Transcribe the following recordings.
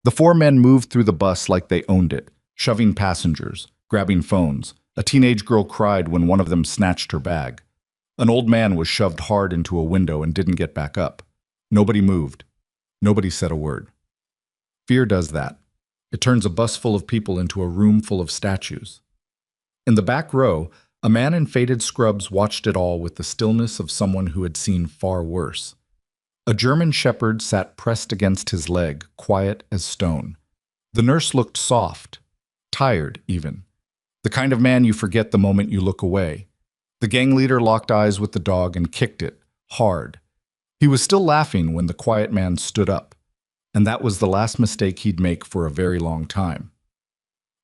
The four men moved through the bus like they owned it, shoving passengers, grabbing phones. A teenage girl cried when one of them snatched her bag. An old man was shoved hard into a window and didn't get back up. Nobody moved. Nobody said a word. Fear does that. It turns a bus full of people into a room full of statues. In the back row, a man in faded scrubs watched it all with the stillness of someone who had seen far worse. A German shepherd sat pressed against his leg, quiet as stone. The nurse looked soft, tired even. The kind of man you forget the moment you look away. The gang leader locked eyes with the dog and kicked it, hard. He was still laughing when the quiet man stood up, and that was the last mistake he'd make for a very long time.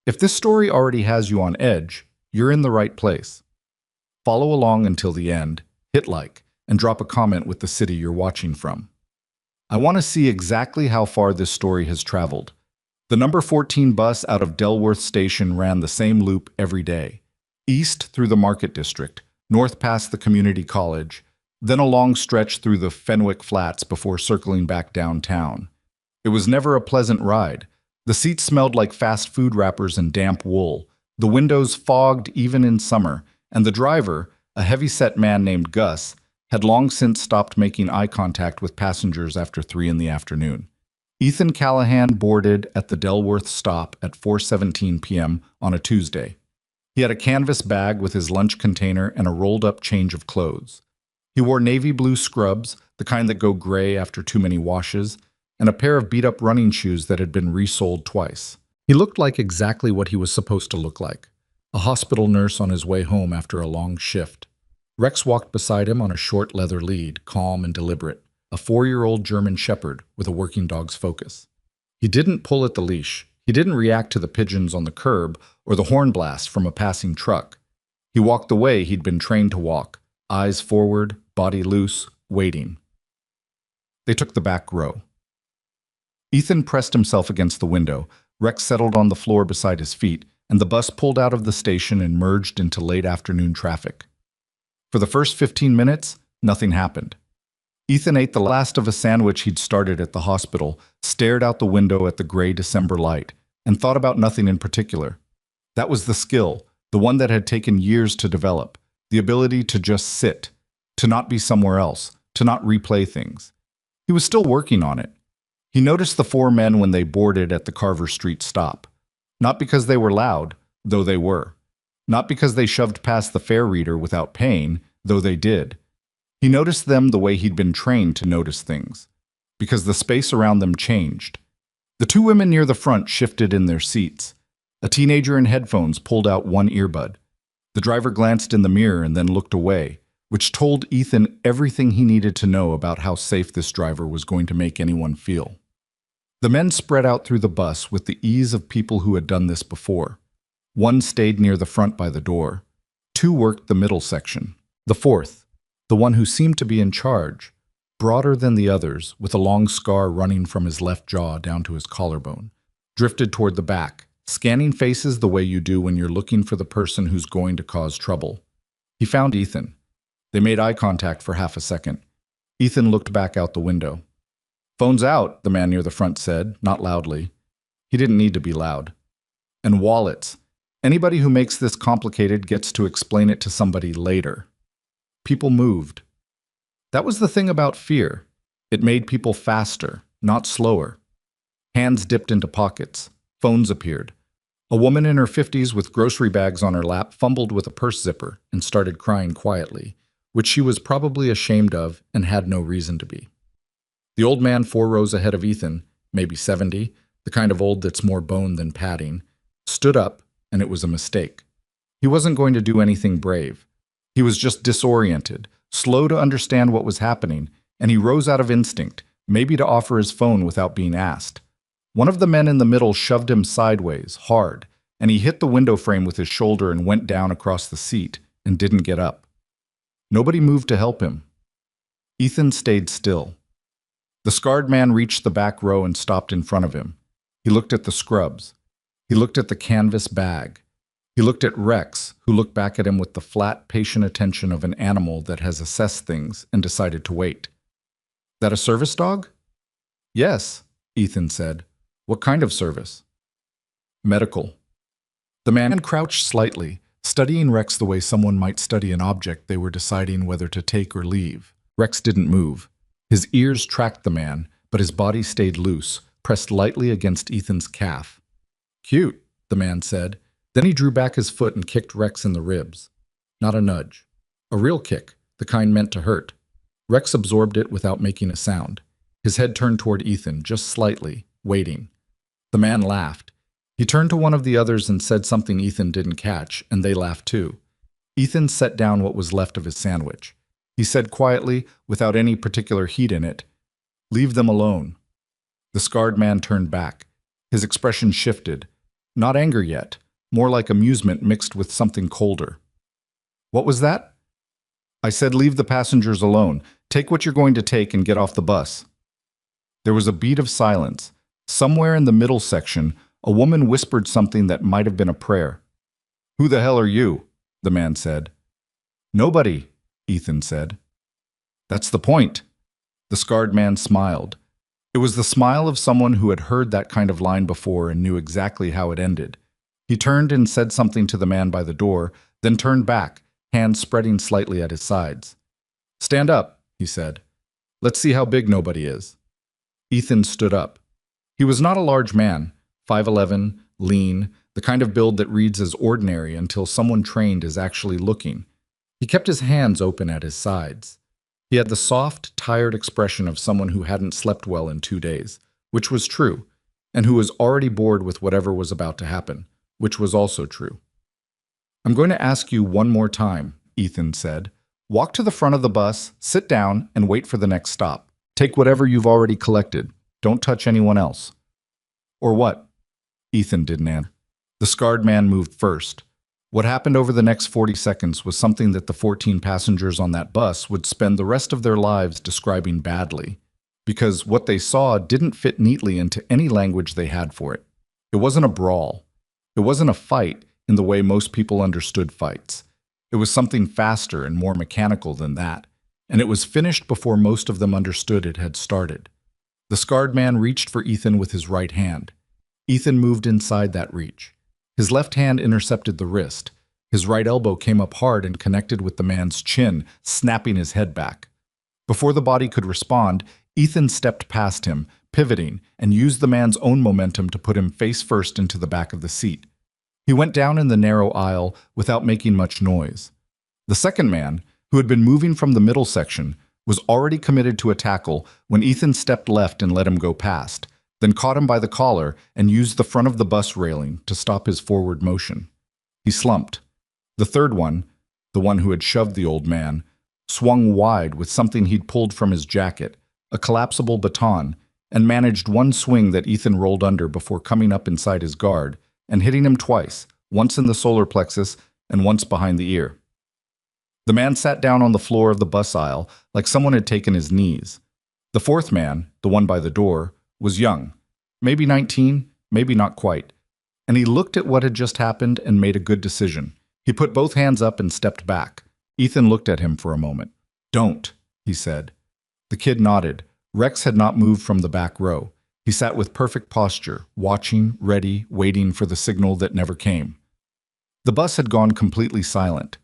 If this story already has you on edge, you're in the right place. Follow along until the end, hit like, and drop a comment with the city you're watching from. I want to see exactly how far this story has traveled. The number 14 bus out of Delworth Station ran the same loop every day. East through the Market District, north past the community college, then a long stretch through the Fenwick Flats before circling back downtown. It was never a pleasant ride. The seats smelled like fast food wrappers and damp wool. The windows fogged even in summer, and the driver, a heavy-set man named Gus, had long since stopped making eye contact with passengers after 3 in the afternoon. Ethan Callahan boarded at the Delworth stop at 4:17 p.m. on a Tuesday. He had a canvas bag with his lunch container and a rolled-up change of clothes. He wore navy blue scrubs, the kind that go gray after too many washes, and a pair of beat-up running shoes that had been resoled twice. He looked like exactly what he was supposed to look like, a hospital nurse on his way home after a long shift. Rex walked beside him on a short leather lead, calm and deliberate, a 4-year-old German shepherd with a working dog's focus. He didn't pull at the leash. He didn't react to the pigeons on the curb or the horn blast from a passing truck. He walked the way he'd been trained to walk, eyes forward, body loose, waiting. They took the back row. Ethan pressed himself against the window. Rex settled on the floor beside his feet, and the bus pulled out of the station and merged into late afternoon traffic. For the first 15 minutes, nothing happened. Ethan ate the last of a sandwich he'd started at the hospital, stared out the window at the gray December light, and thought about nothing in particular. That was the skill, the one that had taken years to develop, the ability to just sit, to not be somewhere else, to not replay things. He was still working on it. He noticed the 4 men when they boarded at the Carver Street stop. Not because they were loud, though they were. Not because they shoved past the fare reader without paying, though they did. He noticed them the way he'd been trained to notice things, because the space around them changed. The 2 women near the front shifted in their seats. A teenager in headphones pulled out one earbud. The driver glanced in the mirror and then looked away, which told Ethan everything he needed to know about how safe this driver was going to make anyone feel. The men spread out through the bus with the ease of people who had done this before. 1 stayed near the front by the door. 2 worked the middle section. The 4th, the one who seemed to be in charge, broader than the others, with a long scar running from his left jaw down to his collarbone, drifted toward the back, scanning faces the way you do when you're looking for the person who's going to cause trouble. He found Ethan. They made eye contact for half a second. Ethan looked back out the window. "Phone's out," the man near the front said, not loudly. He didn't need to be loud. "And wallets. Anybody who makes this complicated gets to explain it to somebody later." People moved. That was the thing about fear. It made people faster, not slower. Hands dipped into pockets. Phones appeared. A woman in her 50s with grocery bags on her lap fumbled with a purse zipper and started crying quietly, which she was probably ashamed of and had no reason to be. The old man 4 rows ahead of Ethan, maybe 70, the kind of old that's more bone than padding, stood up, and it was a mistake. He wasn't going to do anything brave. He was just disoriented, slow to understand what was happening, and he rose out of instinct, maybe to offer his phone without being asked. One of the men in the middle shoved him sideways, hard, and he hit the window frame with his shoulder and went down across the seat and didn't get up. Nobody moved to help him. Ethan stayed still. The scarred man reached the back row and stopped in front of him. He looked at the scrubs. He looked at the canvas bag. He looked at Rex, who looked back at him with the flat, patient attention of an animal that has assessed things and decided to wait. "That a service dog?" "Yes," Ethan said. What kind of service? Medical. The man crouched slightly, studying Rex the way someone might study an object they were deciding whether to take or leave. Rex didn't move. His ears tracked the man, but his body stayed loose, pressed lightly against Ethan's calf. Cute, the man said. Then he drew back his foot and kicked Rex in the ribs. Not a nudge. A real kick, the kind meant to hurt. Rex absorbed it without making a sound. His head turned toward Ethan, just slightly, waiting. The man laughed. He turned to one of the others and said something Ethan didn't catch, and they laughed too. Ethan set down what was left of his sandwich. He said quietly, without any particular heat in it, "Leave them alone." The scarred man turned back. His expression shifted. Not anger yet, more like amusement mixed with something colder. What was that? I said leave the passengers alone. Take what you're going to take and get off the bus. There was a beat of silence. Somewhere in the middle section, a woman whispered something that might have been a prayer. Who the hell are you? The man said. Nobody, Ethan said. That's the point. The scarred man smiled. It was the smile of someone who had heard that kind of line before and knew exactly how it ended. He turned and said something to the man by the door, then turned back, hands spreading slightly at his sides. Stand up, he said. Let's see how big nobody is. Ethan stood up. He was not a large man, 5'11", lean, the kind of build that reads as ordinary until someone trained is actually looking. He kept his hands open at his sides. He had the soft, tired expression of someone who hadn't slept well in 2 days, which was true, and who was already bored with whatever was about to happen, which was also true. I'm going to ask you one more time, Ethan said. Walk to the front of the bus, sit down, and wait for the next stop. Take whatever you've already collected. Don't touch anyone else. Or what? Ethan didn't answer. The scarred man moved first. What happened over the next 40 seconds was something that the 14 passengers on that bus would spend the rest of their lives describing badly, because what they saw didn't fit neatly into any language they had for it. It wasn't a brawl. It wasn't a fight in the way most people understood fights. It was something faster and more mechanical than that, and it was finished before most of them understood it had started. The scarred man reached for Ethan with his right hand. Ethan moved inside that reach. His left hand intercepted the wrist. His right elbow came up hard and connected with the man's chin, snapping his head back. Before the body could respond, Ethan stepped past him, pivoting, and used the man's own momentum to put him face first into the back of the seat. He went down in the narrow aisle without making much noise. The second man, who had been moving from the middle section, was already committed to a tackle when Ethan stepped left and let him go past, then caught him by the collar and used the front of the bus railing to stop his forward motion. He slumped. The third one, the one who had shoved the old man, swung wide with something he'd pulled from his jacket, a collapsible baton, and managed one swing that Ethan rolled under before coming up inside his guard and hitting him twice, once in the solar plexus and once behind the ear. The man sat down on the floor of the bus aisle like someone had taken his knees. The fourth man, the one by the door, was young, maybe 19, maybe not quite, and he looked at what had just happened and made a good decision. He put both hands up and stepped back. Ethan looked at him for a moment. Don't, he said. The kid nodded. Rex had not moved from the back row. He sat with perfect posture, watching, ready, waiting for the signal that never came. The bus had gone completely silent.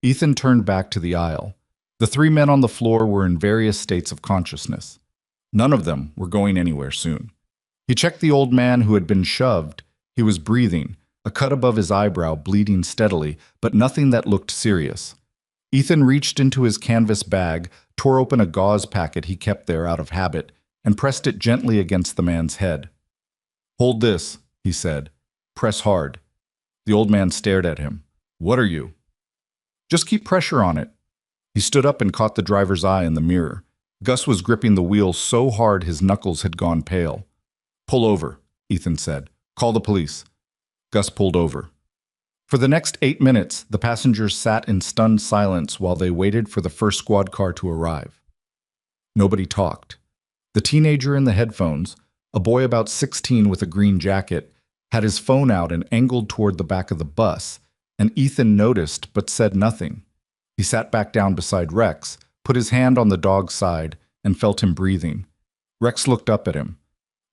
Ethan turned back to the aisle. The three men on the floor were in various states of consciousness. None of them were going anywhere soon. He checked the old man who had been shoved. He was breathing, a cut above his eyebrow bleeding steadily, but nothing that looked serious. Ethan reached into his canvas bag, tore open a gauze packet he kept there out of habit, and pressed it gently against the man's head. Hold this, he said. Press hard. The old man stared at him. What are you? Just keep pressure on it. He stood up and caught the driver's eye in the mirror. Gus was gripping the wheel so hard his knuckles had gone pale. Pull over, Ethan said. Call the police. Gus pulled over. For the next 8 minutes, the passengers sat in stunned silence while they waited for the first squad car to arrive. Nobody talked. The teenager in the headphones, a boy about 16 with a green jacket, had his phone out and angled toward the back of the bus, and Ethan noticed but said nothing. He sat back down beside Rex, put his hand on the dog's side, and felt him breathing. Rex looked up at him.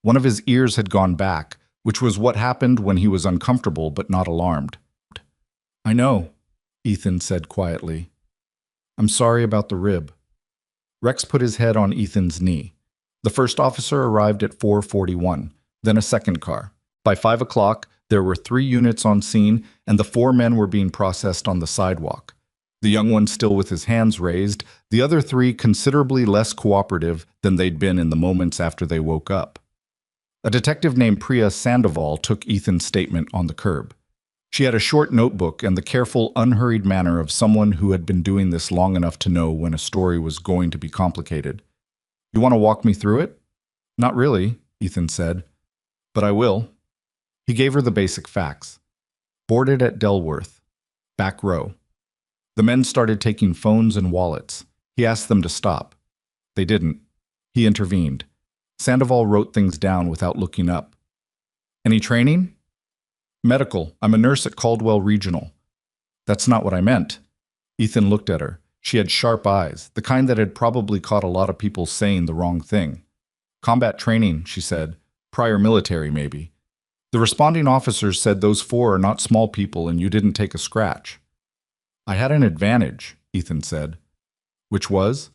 One of his ears had gone back, which was what happened when he was uncomfortable but not alarmed. "I know," Ethan said quietly. "I'm sorry about the rib." Rex put his head on Ethan's knee. The first officer arrived at 4:41, then a second car. By 5 o'clock, there were 3 units on scene, and the 4 men were being processed on the sidewalk. The young one still with his hands raised, the other 3 considerably less cooperative than they'd been in the moments after they woke up. A detective named Priya Sandoval took Ethan's statement on the curb. She had a short notebook and the careful, unhurried manner of someone who had been doing this long enough to know when a story was going to be complicated. "You want to walk me through it?" "Not really," Ethan said, "but I will." He gave her the basic facts. Boarded at Delworth. Back row. The men started taking phones and wallets. He asked them to stop. They didn't. He intervened. Sandoval wrote things down without looking up. "Any training?" "Medical. I'm a nurse at Caldwell Regional." "That's not what I meant." Ethan looked at her. She had sharp eyes, the kind that had probably caught a lot of people saying the wrong thing. "Combat training," she said. "Prior military, maybe. The responding officers said those 4 are not small people and you didn't take a scratch." "I had an advantage," Ethan said. "Which was?"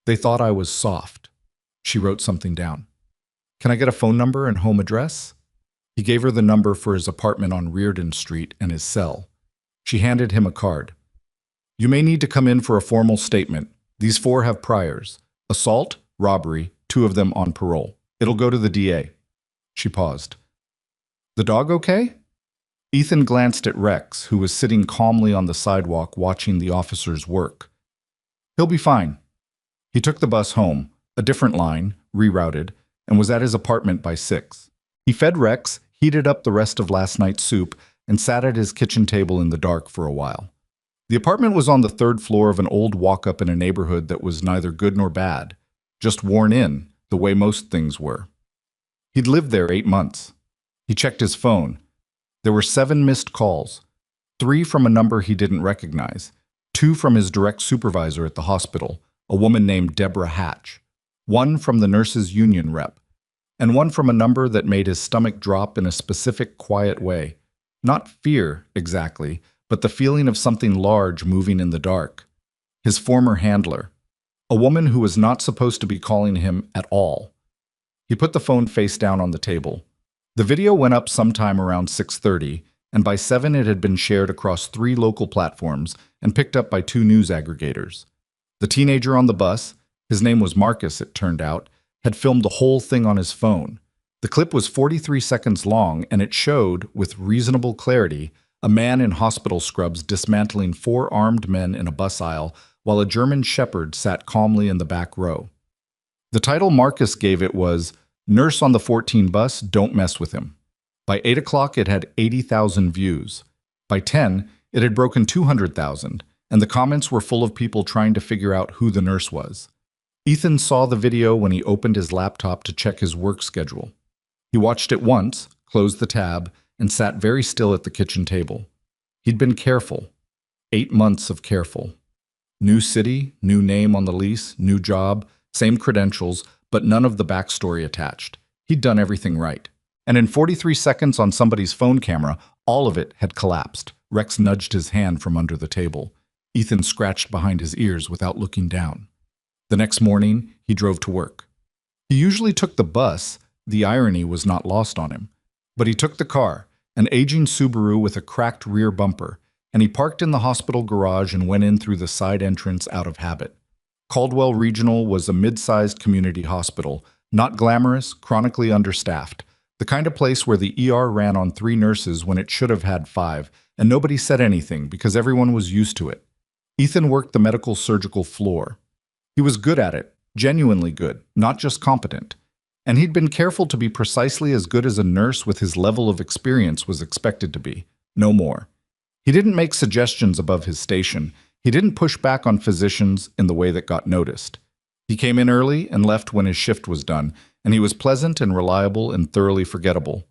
"They thought I was soft." She wrote something down. "Can I get a phone number and home address?" He gave her the number for his apartment on Reardon Street and his cell. She handed him a card. "You may need to come in for a formal statement. These 4 have priors. Assault, robbery, 2 of them on parole. It'll go to the DA." She paused. "The dog okay?" Ethan glanced at Rex, who was sitting calmly on the sidewalk watching the officers work. "He'll be fine." He took the bus home, a different line, rerouted, and was at his apartment by 6. He fed Rex, heated up the rest of last night's soup, and sat at his kitchen table in the dark for a while. The apartment was on the 3rd floor of an old walk-up in a neighborhood that was neither good nor bad, just worn in, the way most things were. He'd lived there 8 months. He checked his phone. There were 7 missed calls, 3 from a number he didn't recognize, 2 from his direct supervisor at the hospital, a woman named Deborah Hatch, 1 from the nurses' union rep, and 1 from a number that made his stomach drop in a specific, quiet way. Not fear, exactly, but the feeling of something large moving in the dark. His former handler, a woman who was not supposed to be calling him at all. He put the phone face down on the table. The video went up sometime around 6:30, and by 7 it had been shared across 3 local platforms and picked up by 2 news aggregators. The teenager on the bus, his name was Marcus it turned out, had filmed the whole thing on his phone. The clip was 43 seconds long, and it showed, with reasonable clarity, a man in hospital scrubs dismantling 4 armed men in a bus aisle while a German shepherd sat calmly in the back row. The title Marcus gave it was, "Nurse on the 14 bus, don't mess with him." By 8 o'clock it had 80,000 views. By 10, it had broken 200,000, and the comments were full of people trying to figure out who the nurse was. Ethan saw the video when he opened his laptop to check his work schedule. He watched it once, closed the tab, and sat very still at the kitchen table. He'd been careful. 8 months of careful. New city, new name on the lease, new job, same credentials, but none of the backstory attached. He'd done everything right. And in 43 seconds on somebody's phone camera, all of it had collapsed. Rex nudged his hand from under the table. Ethan scratched behind his ears without looking down. The next morning, he drove to work. He usually took the bus. The irony was not lost on him. But he took the car, an aging Subaru with a cracked rear bumper, and he parked in the hospital garage and went in through the side entrance out of habit. Caldwell Regional was a mid-sized community hospital, not glamorous, chronically understaffed, the kind of place where the ER ran on 3 nurses when it should have had 5, and nobody said anything because everyone was used to it. Ethan worked the medical surgical floor. He was good at it, genuinely good, not just competent. And he'd been careful to be precisely as good as a nurse with his level of experience was expected to be, no more. He didn't make suggestions above his station. He didn't push back on physicians in the way that got noticed. He came in early and left when his shift was done, and he was pleasant and reliable and thoroughly forgettable.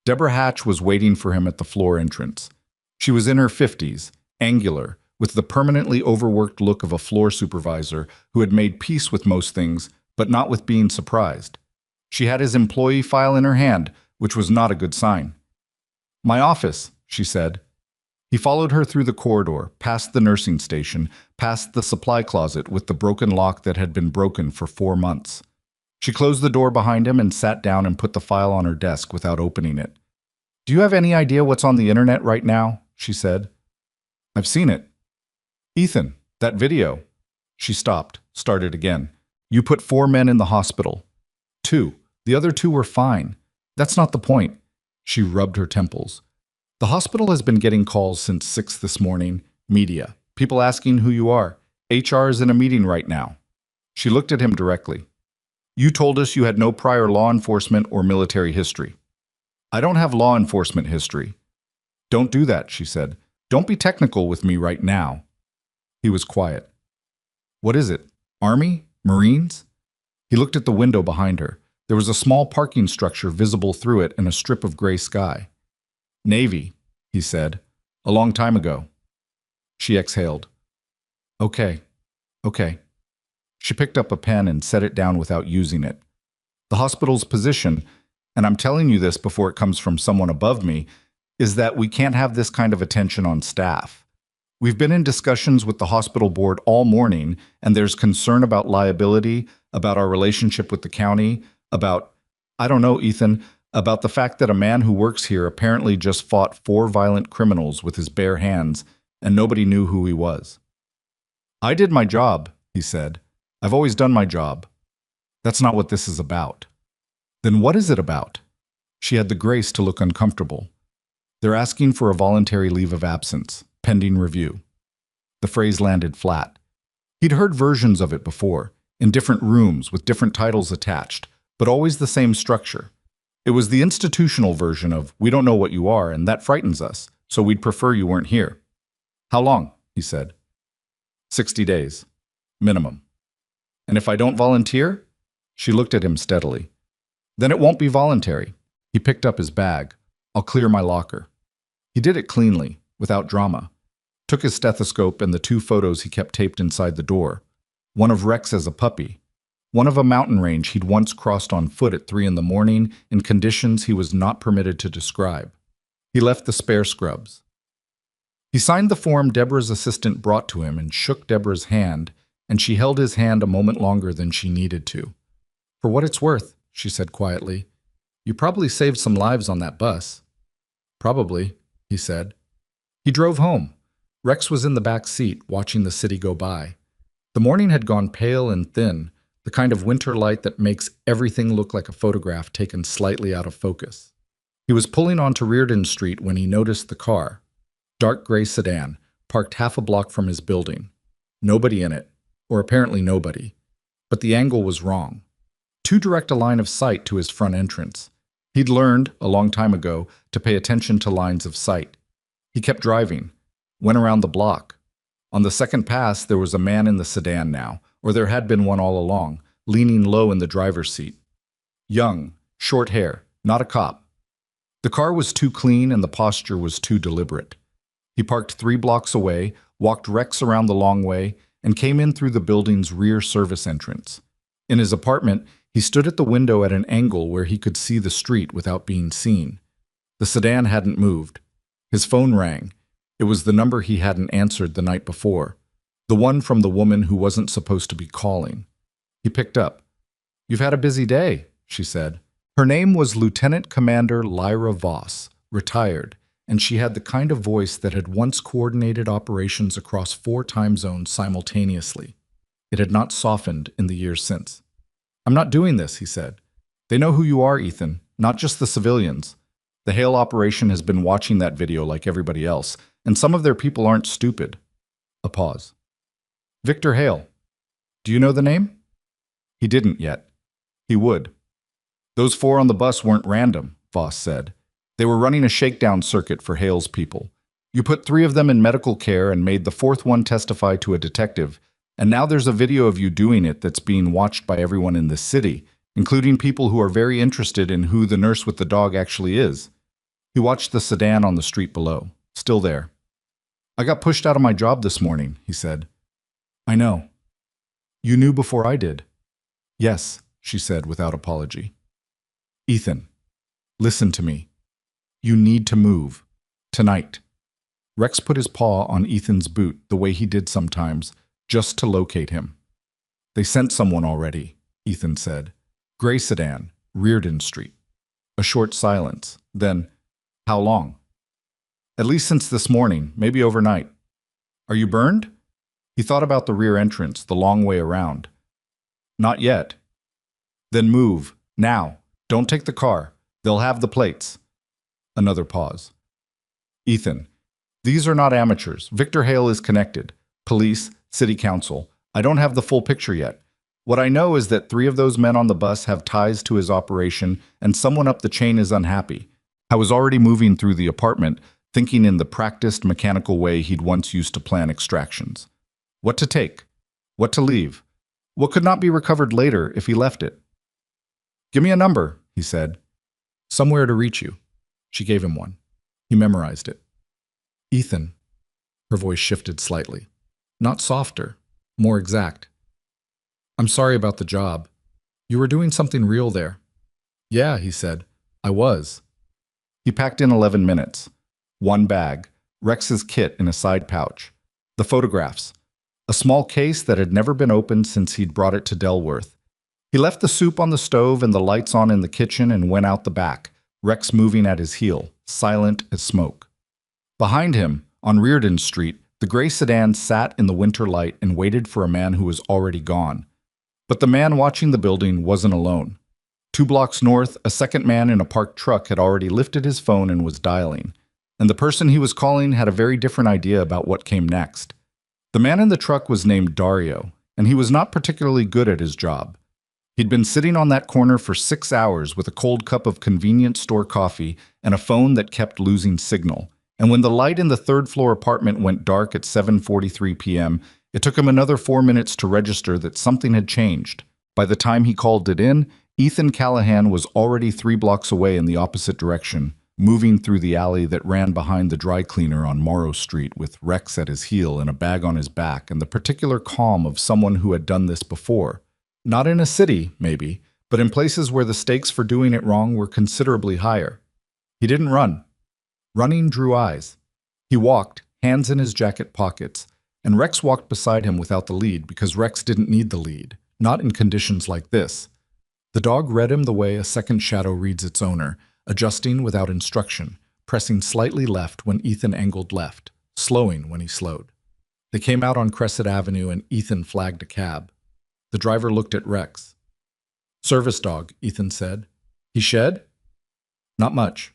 Deborah Hatch was waiting for him at the floor entrance. She was in her 50s, angular, with the permanently overworked look of a floor supervisor who had made peace with most things, but not with being surprised. She had his employee file in her hand, which was not a good sign. "My office," she said. He followed her through the corridor, past the nursing station, past the supply closet with the broken lock that had been broken for 4 months. She closed the door behind him and sat down and put the file on her desk without opening it. "Do you have any idea what's on the internet right now?" she said. "I've seen it." "Ethan, that video." She stopped, started again. "You put 4 men in the hospital. 2. The other 2 were fine. That's not the point." She rubbed her temples. "The hospital has been getting calls since 6 this morning. Media. People asking who you are. HR is in a meeting right now." She looked at him directly. "You told us you had no prior law enforcement or military history." "I don't have law enforcement history." "Don't do that," she said. "Don't be technical with me right now." He was quiet. "What is it? Army? Marines?" He looked at the window behind her. There was a small parking structure visible through it and a strip of gray sky. "Navy," he said. "A long time ago." She exhaled. Okay. She picked up a pen and set it down without using it. "The hospital's position, and I'm telling you this before it comes from someone above me, is that we can't have this kind of attention on staff. We've been in discussions with the hospital board all morning, and there's concern about liability, about our relationship with the county, about, I don't know, Ethan, about the fact that a man who works here apparently just fought 4 violent criminals with his bare hands, and nobody knew who he was." "I did my job," he said. "I've always done my job. That's not what this is about." "Then what is it about?" She had the grace to look uncomfortable. "They're asking for a voluntary leave of absence, pending review." The phrase landed flat. He'd heard versions of it before, in different rooms with different titles attached, but always the same structure. It was the institutional version of, "We don't know what you are, and that frightens us, so we'd prefer you weren't here." "How long?" he said. 60 days. Minimum." "And if I don't volunteer?" She looked at him steadily. "Then it won't be voluntary." He picked up his bag. "I'll clear my locker." He did it cleanly, without drama. Took his stethoscope and the 2 photos he kept taped inside the door. One of Rex as a puppy. One of a mountain range he'd once crossed on foot at 3 in the morning in conditions he was not permitted to describe. He left the spare scrubs. He signed the form Deborah's assistant brought to him and shook Deborah's hand, and she held his hand a moment longer than she needed to. "For what it's worth," she said quietly, "you probably saved some lives on that bus." "Probably," he said. He drove home. Rex was in the back seat, watching the city go by. The morning had gone pale and thin, the kind of winter light that makes everything look like a photograph taken slightly out of focus. He was pulling onto Reardon Street when he noticed the car. Dark gray sedan, parked half a block from his building. Nobody in it, or apparently nobody. But the angle was wrong. Too direct a line of sight to his front entrance. He'd learned, a long time ago, to pay attention to lines of sight. He kept driving, went around the block. On the second pass, there was a man in the sedan now, or there had been one all along, leaning low in the driver's seat. Young, short hair, not a cop. The car was too clean and the posture was too deliberate. He parked 3 blocks away, walked Rex around the long way, and came in through the building's rear service entrance. In his apartment, he stood at the window at an angle where he could see the street without being seen. The sedan hadn't moved. His phone rang. It was the number he hadn't answered the night before, the one from the woman who wasn't supposed to be calling. He picked up. "You've had a busy day," she said. Her name was Lieutenant Commander Lyra Voss, retired, and she had the kind of voice that had once coordinated operations across 4 time zones simultaneously. It had not softened in the years since. "I'm not doing this," he said. "They know who you are, Ethan, not just the civilians. The Hale operation has been watching that video like everybody else, and some of their people aren't stupid." A pause. "Victor Hale. Do you know the name?" He didn't yet. He would. "Those 4 on the bus weren't random," Voss said. "They were running a shakedown circuit for Hale's people. You put 3 of them in medical care and made the 4th one testify to a detective, and now there's a video of you doing it that's being watched by everyone in this city, including people who are very interested in who the nurse with the dog actually is." He watched the sedan on the street below, still there. "I got pushed out of my job this morning," he said. "I know." "You knew before I did." "Yes," she said without apology. Ethan, listen to me. You need to move. Tonight. Rex put his paw on Ethan's boot the way he did sometimes, just to locate him. They sent someone already, Ethan said. Gray sedan, Reardon Street. A short silence. Then, how long? At least since this morning, maybe overnight. Are you burned? He thought about the rear entrance, the long way around. Not yet. Then move, now. Don't take the car. They'll have the plates. Another pause. Ethan, these are not amateurs. Victor Hale is connected. Police, city council. I don't have the full picture yet. What I know is that 3 of those men on the bus have ties to his operation, and someone up the chain is unhappy. I was already moving through the apartment, thinking in the practiced, mechanical way he'd once used to plan extractions. What to take? What to leave? What could not be recovered later if he left it? Give me a number, he said. Somewhere to reach you. She gave him one. He memorized it. Ethan. Her voice shifted slightly. Not softer, more exact. I'm sorry about the job. You were doing something real there. Yeah, he said. I was. He packed in 11 minutes. 1 bag, Rex's kit in a side pouch. The photographs. A small case that had never been opened since he'd brought it to Delworth. He left the soup on the stove and the lights on in the kitchen and went out the back, Rex moving at his heel, silent as smoke. Behind him, on Reardon Street, the gray sedan sat in the winter light and waited for a man who was already gone. But the man watching the building wasn't alone. 2 blocks north, a second man in a parked truck had already lifted his phone and was dialing. And the person he was calling had a very different idea about what came next. The man in the truck was named Dario, and he was not particularly good at his job. He'd been sitting on that corner for 6 hours with a cold cup of convenience store coffee and a phone that kept losing signal. And when the light in the 3rd-floor apartment went dark at 7:43 p.m., it took him another 4 minutes to register that something had changed. By the time he called it in, Ethan Callahan was already 3 blocks away in the opposite direction, moving through the alley that ran behind the dry cleaner on Morrow Street with Rex at his heel and a bag on his back and the particular calm of someone who had done this before. Not in a city, maybe, but in places where the stakes for doing it wrong were considerably higher. He didn't run. Running drew eyes. He walked, hands in his jacket pockets, and Rex walked beside him without the lead because Rex didn't need the lead, not in conditions like this. The dog read him the way a second shadow reads its owner, adjusting without instruction, pressing slightly left when Ethan angled left, slowing when he slowed. They came out on Crescent Avenue and Ethan flagged a cab. The driver looked at Rex. Service dog, Ethan said. He shed? Not much.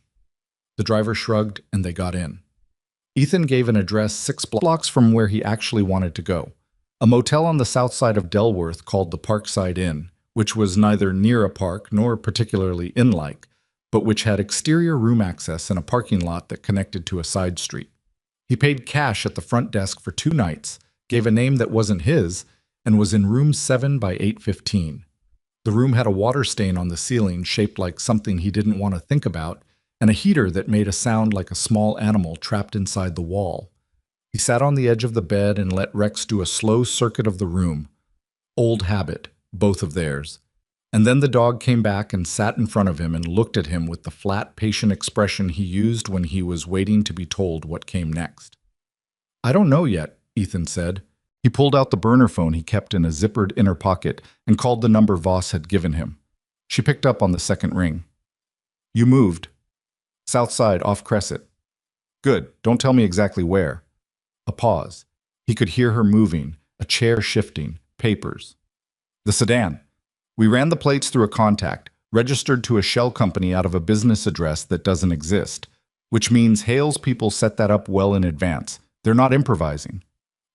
The driver shrugged and they got in. Ethan gave an address 6 blocks from where he actually wanted to go. A motel on the south side of Delworth called the Parkside Inn, which was neither near a park nor particularly inn-like, but which had exterior room access and a parking lot that connected to a side street. He paid cash at the front desk for 2 nights, gave a name that wasn't his, and was in room 7 by 815. The room had a water stain on the ceiling shaped like something he didn't want to think about, and a heater that made a sound like a small animal trapped inside the wall. He sat on the edge of the bed and let Rex do a slow circuit of the room. Old habit, both of theirs. And then the dog came back and sat in front of him and looked at him with the flat, patient expression he used when he was waiting to be told what came next. I don't know yet, Ethan said. He pulled out the burner phone he kept in a zippered inner pocket and called the number Voss had given him. She picked up on the second ring. You moved. South side, off Crescent. Good, don't tell me exactly where. A pause. He could hear her moving, a chair shifting, papers. The sedan. We ran the plates through a contact, registered to a shell company out of a business address that doesn't exist, which means Hale's people set that up well in advance. They're not improvising.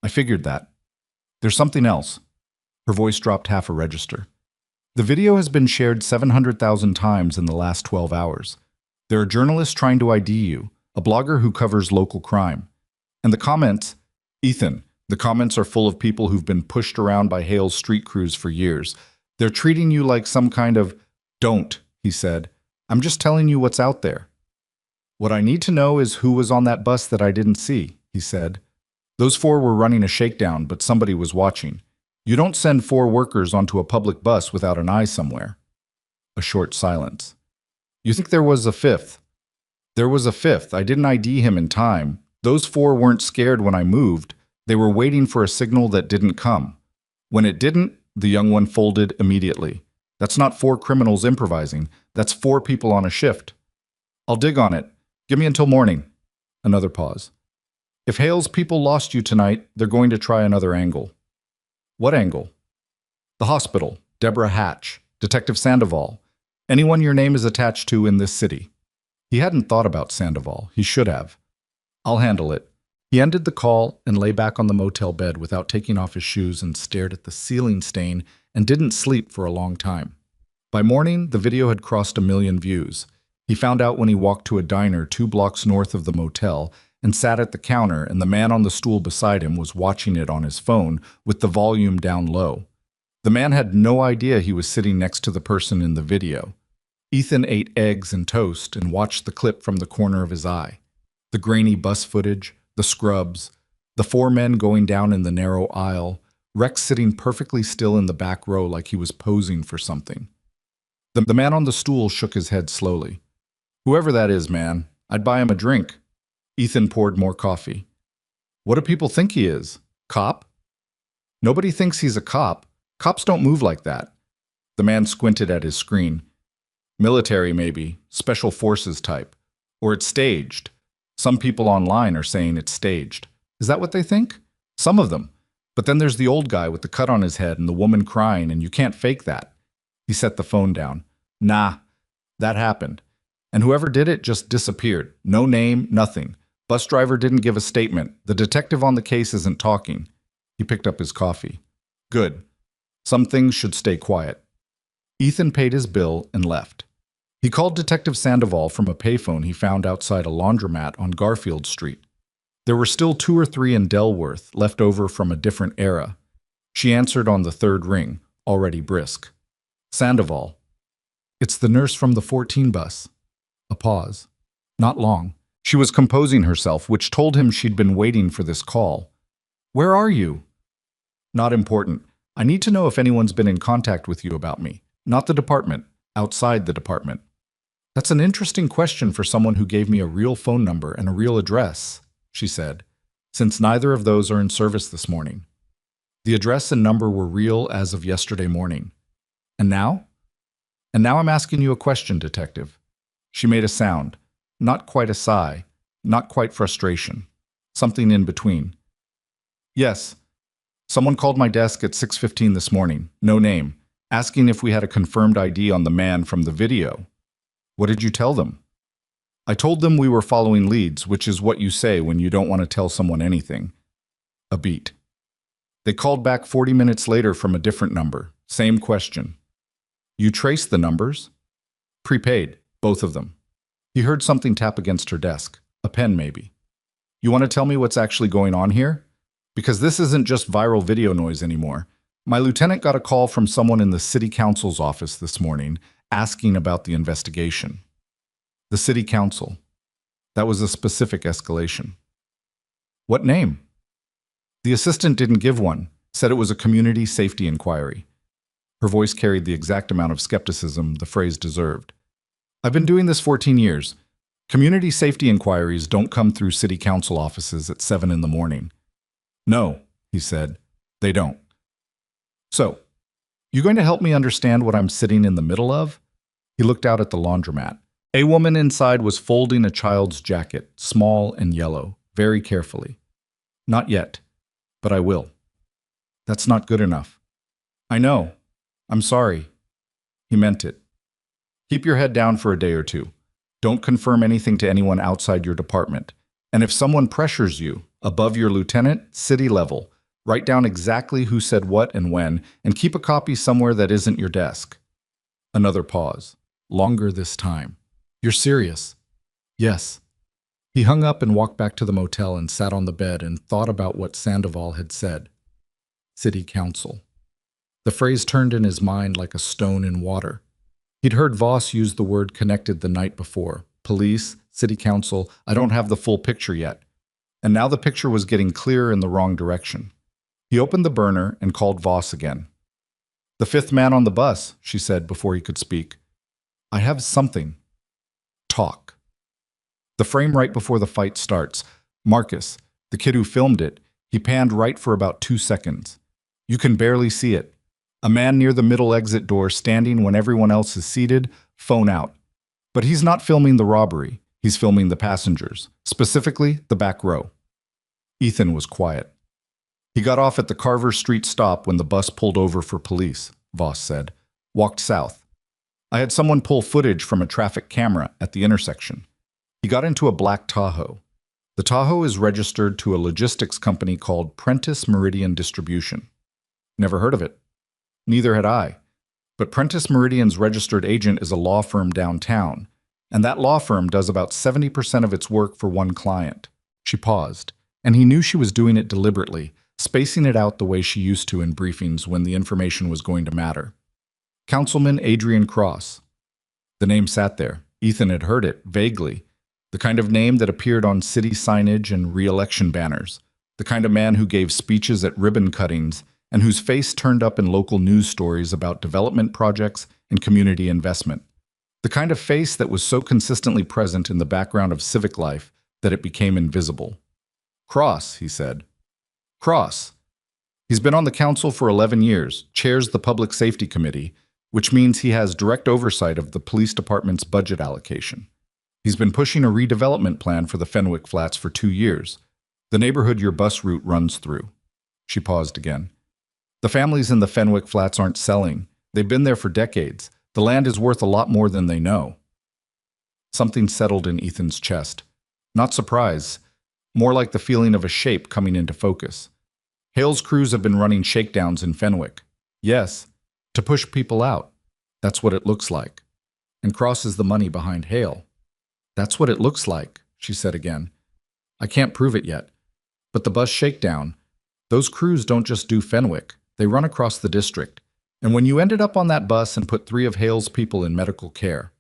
I figured that. There's something else. Her voice dropped half a register. The video has been shared 700,000 times in the last 12 hours. There are journalists trying to ID you, a blogger who covers local crime. And the comments, Ethan, the comments are full of people who've been pushed around by Hale's street crews for years. They're treating you like some kind of, don't, he said. I'm just telling you what's out there. What I need to know is who was on that bus that I didn't see, he said. Those 4 were running a shakedown, but somebody was watching. You don't send 4 workers onto a public bus without an eye somewhere. A short silence. You think there was a fifth? There was a fifth. I didn't ID him in time. Those four weren't scared when I moved. They were waiting for a signal that didn't come. When it didn't, the young one folded immediately. That's not four criminals improvising. That's four people on a shift. I'll dig on it. Give me until morning. Another pause. If Hale's people lost you tonight, they're going to try another angle. What angle? The hospital. Deborah Hatch. Detective Sandoval. Anyone your name is attached to in this city. He hadn't thought about Sandoval. He should have. I'll handle it. He ended the call and lay back on the motel bed without taking off his shoes and stared at the ceiling stain and didn't sleep for a long time. By morning, the video had crossed 1 million views. He found out when he walked to a diner 2 blocks north of the motel and sat at the counter, and the man on the stool beside him was watching it on his phone with the volume down low. The man had no idea he was sitting next to the person in the video. Ethan ate eggs and toast and watched the clip from the corner of his eye. The grainy bus footage, the scrubs, the 4 men going down in the narrow aisle, Rex sitting perfectly still in the back row like he was posing for something. The man on the stool shook his head slowly. Whoever that is, man, I'd buy him a drink. Ethan poured more coffee. What do people think he is? Cop? Nobody thinks he's a cop. Cops don't move like that. The man squinted at his screen. Military, maybe. Special forces type. Or it's staged. Some people online are saying it's staged. Is that what they think? Some of them. But then there's the old guy with the cut on his head and the woman crying, and you can't fake that. He set the phone down. Nah, that happened. And whoever did it just disappeared. No name, nothing. Bus driver didn't give a statement. The detective on the case isn't talking. He picked up his coffee. Good. Some things should stay quiet. Ethan paid his bill and left. He called Detective Sandoval from a payphone he found outside a laundromat on Garfield Street. There were still 2 or 3 in Delworth left over from a different era. She answered on the 3rd ring, already brisk. Sandoval. It's the nurse from the 14 bus. A pause. Not long. She was composing herself, which told him she'd been waiting for this call. Where are you? Not important. I need to know if anyone's been in contact with you about me. Not the department. Outside the department. That's an interesting question for someone who gave me a real phone number and a real address, she said, since neither of those are in service this morning. The address and number were real as of yesterday morning. And now? And now I'm asking you a question, Detective. She made a sound. Not quite a sigh. Not quite frustration. Something in between. Yes. Someone called my desk at 6:15 this morning. No name. Asking if we had a confirmed ID on the man from the video. What did you tell them? I told them we were following leads, which is what you say when you don't want to tell someone anything. A beat. They called back 40 minutes later from a different number. Same question. You traced the numbers? Prepaid, both of them. He heard something tap against her desk. A pen, maybe. You want to tell me what's actually going on here? Because this isn't just viral video noise anymore. My lieutenant got a call from someone in the city council's office this morning asking about the investigation. The city council. That was a specific escalation. What name? The assistant didn't give one, said it was a community safety inquiry. Her voice carried the exact amount of skepticism the phrase deserved. I've been doing this 14 years. Community safety inquiries don't come through city council offices at 7 in the morning. No, he said, they don't. So, you going to help me understand what I'm sitting in the middle of? He looked out at the laundromat. A woman inside was folding a child's jacket, small and yellow, very carefully. Not yet, but I will. That's not good enough. I know. I'm sorry. He meant it. Keep your head down for a day or two. Don't confirm anything to anyone outside your department. And if someone pressures you, above your lieutenant, city level, write down exactly who said what and when, and keep a copy somewhere that isn't your desk. Another pause. Longer this time. You're serious? Yes. He hung up and walked back to the motel and sat on the bed and thought about what Sandoval had said. City council. The phrase turned in his mind like a stone in water. He'd heard Voss use the word connected the night before. Police, city council, I don't have the full picture yet. And now the picture was getting clearer in the wrong direction. He opened the burner and called Voss again. The 5th man on the bus, she said before he could speak. I have something. talk. The frame right before the fight starts. Marcus, the kid who filmed it, he panned right for about 2 seconds. You can barely see it. A man near the middle exit door standing when everyone else is seated, phone out. But he's not filming the robbery. He's filming the passengers, specifically the back row. Ethan was quiet. He got off at the Carver Street stop when the bus pulled over for police, Voss said. Walked south. I had someone pull footage from a traffic camera at the intersection. He got into a black Tahoe. The Tahoe is registered to a logistics company called Prentice Meridian Distribution. Never heard of it. Neither had I. But Prentice Meridian's registered agent is a law firm downtown, and that law firm does about 70% of its work for one client. She paused, and he knew she was doing it deliberately, spacing it out the way she used to in briefings when the information was going to matter. Councilman Adrian Cross. The name sat there. Ethan had heard it, vaguely. The kind of name that appeared on city signage and re-election banners. The kind of man who gave speeches at ribbon cuttings and whose face turned up in local news stories about development projects and community investment. The kind of face that was so consistently present in the background of civic life that it became invisible. Cross, he said. Cross. He's been on the council for 11 years, chairs the Public Safety Committee, which means he has direct oversight of the police department's budget allocation. He's been pushing a redevelopment plan for the Fenwick Flats for 2 years, the neighborhood your bus route runs through. She paused again. The families in the Fenwick Flats aren't selling. They've been there for decades. The land is worth a lot more than they know. Something settled in Ethan's chest. Not surprise, more like the feeling of a shape coming into focus. Hale's crews have been running shakedowns in Fenwick. Yes, to push people out. That's what it looks like. And Cross is the money behind Hale. That's what it looks like, she said again. I can't prove it yet. But the bus shakedown, those crews don't just do Fenwick. They run across the district. And when you ended up on that bus and put 3 of Hale's people in medical care,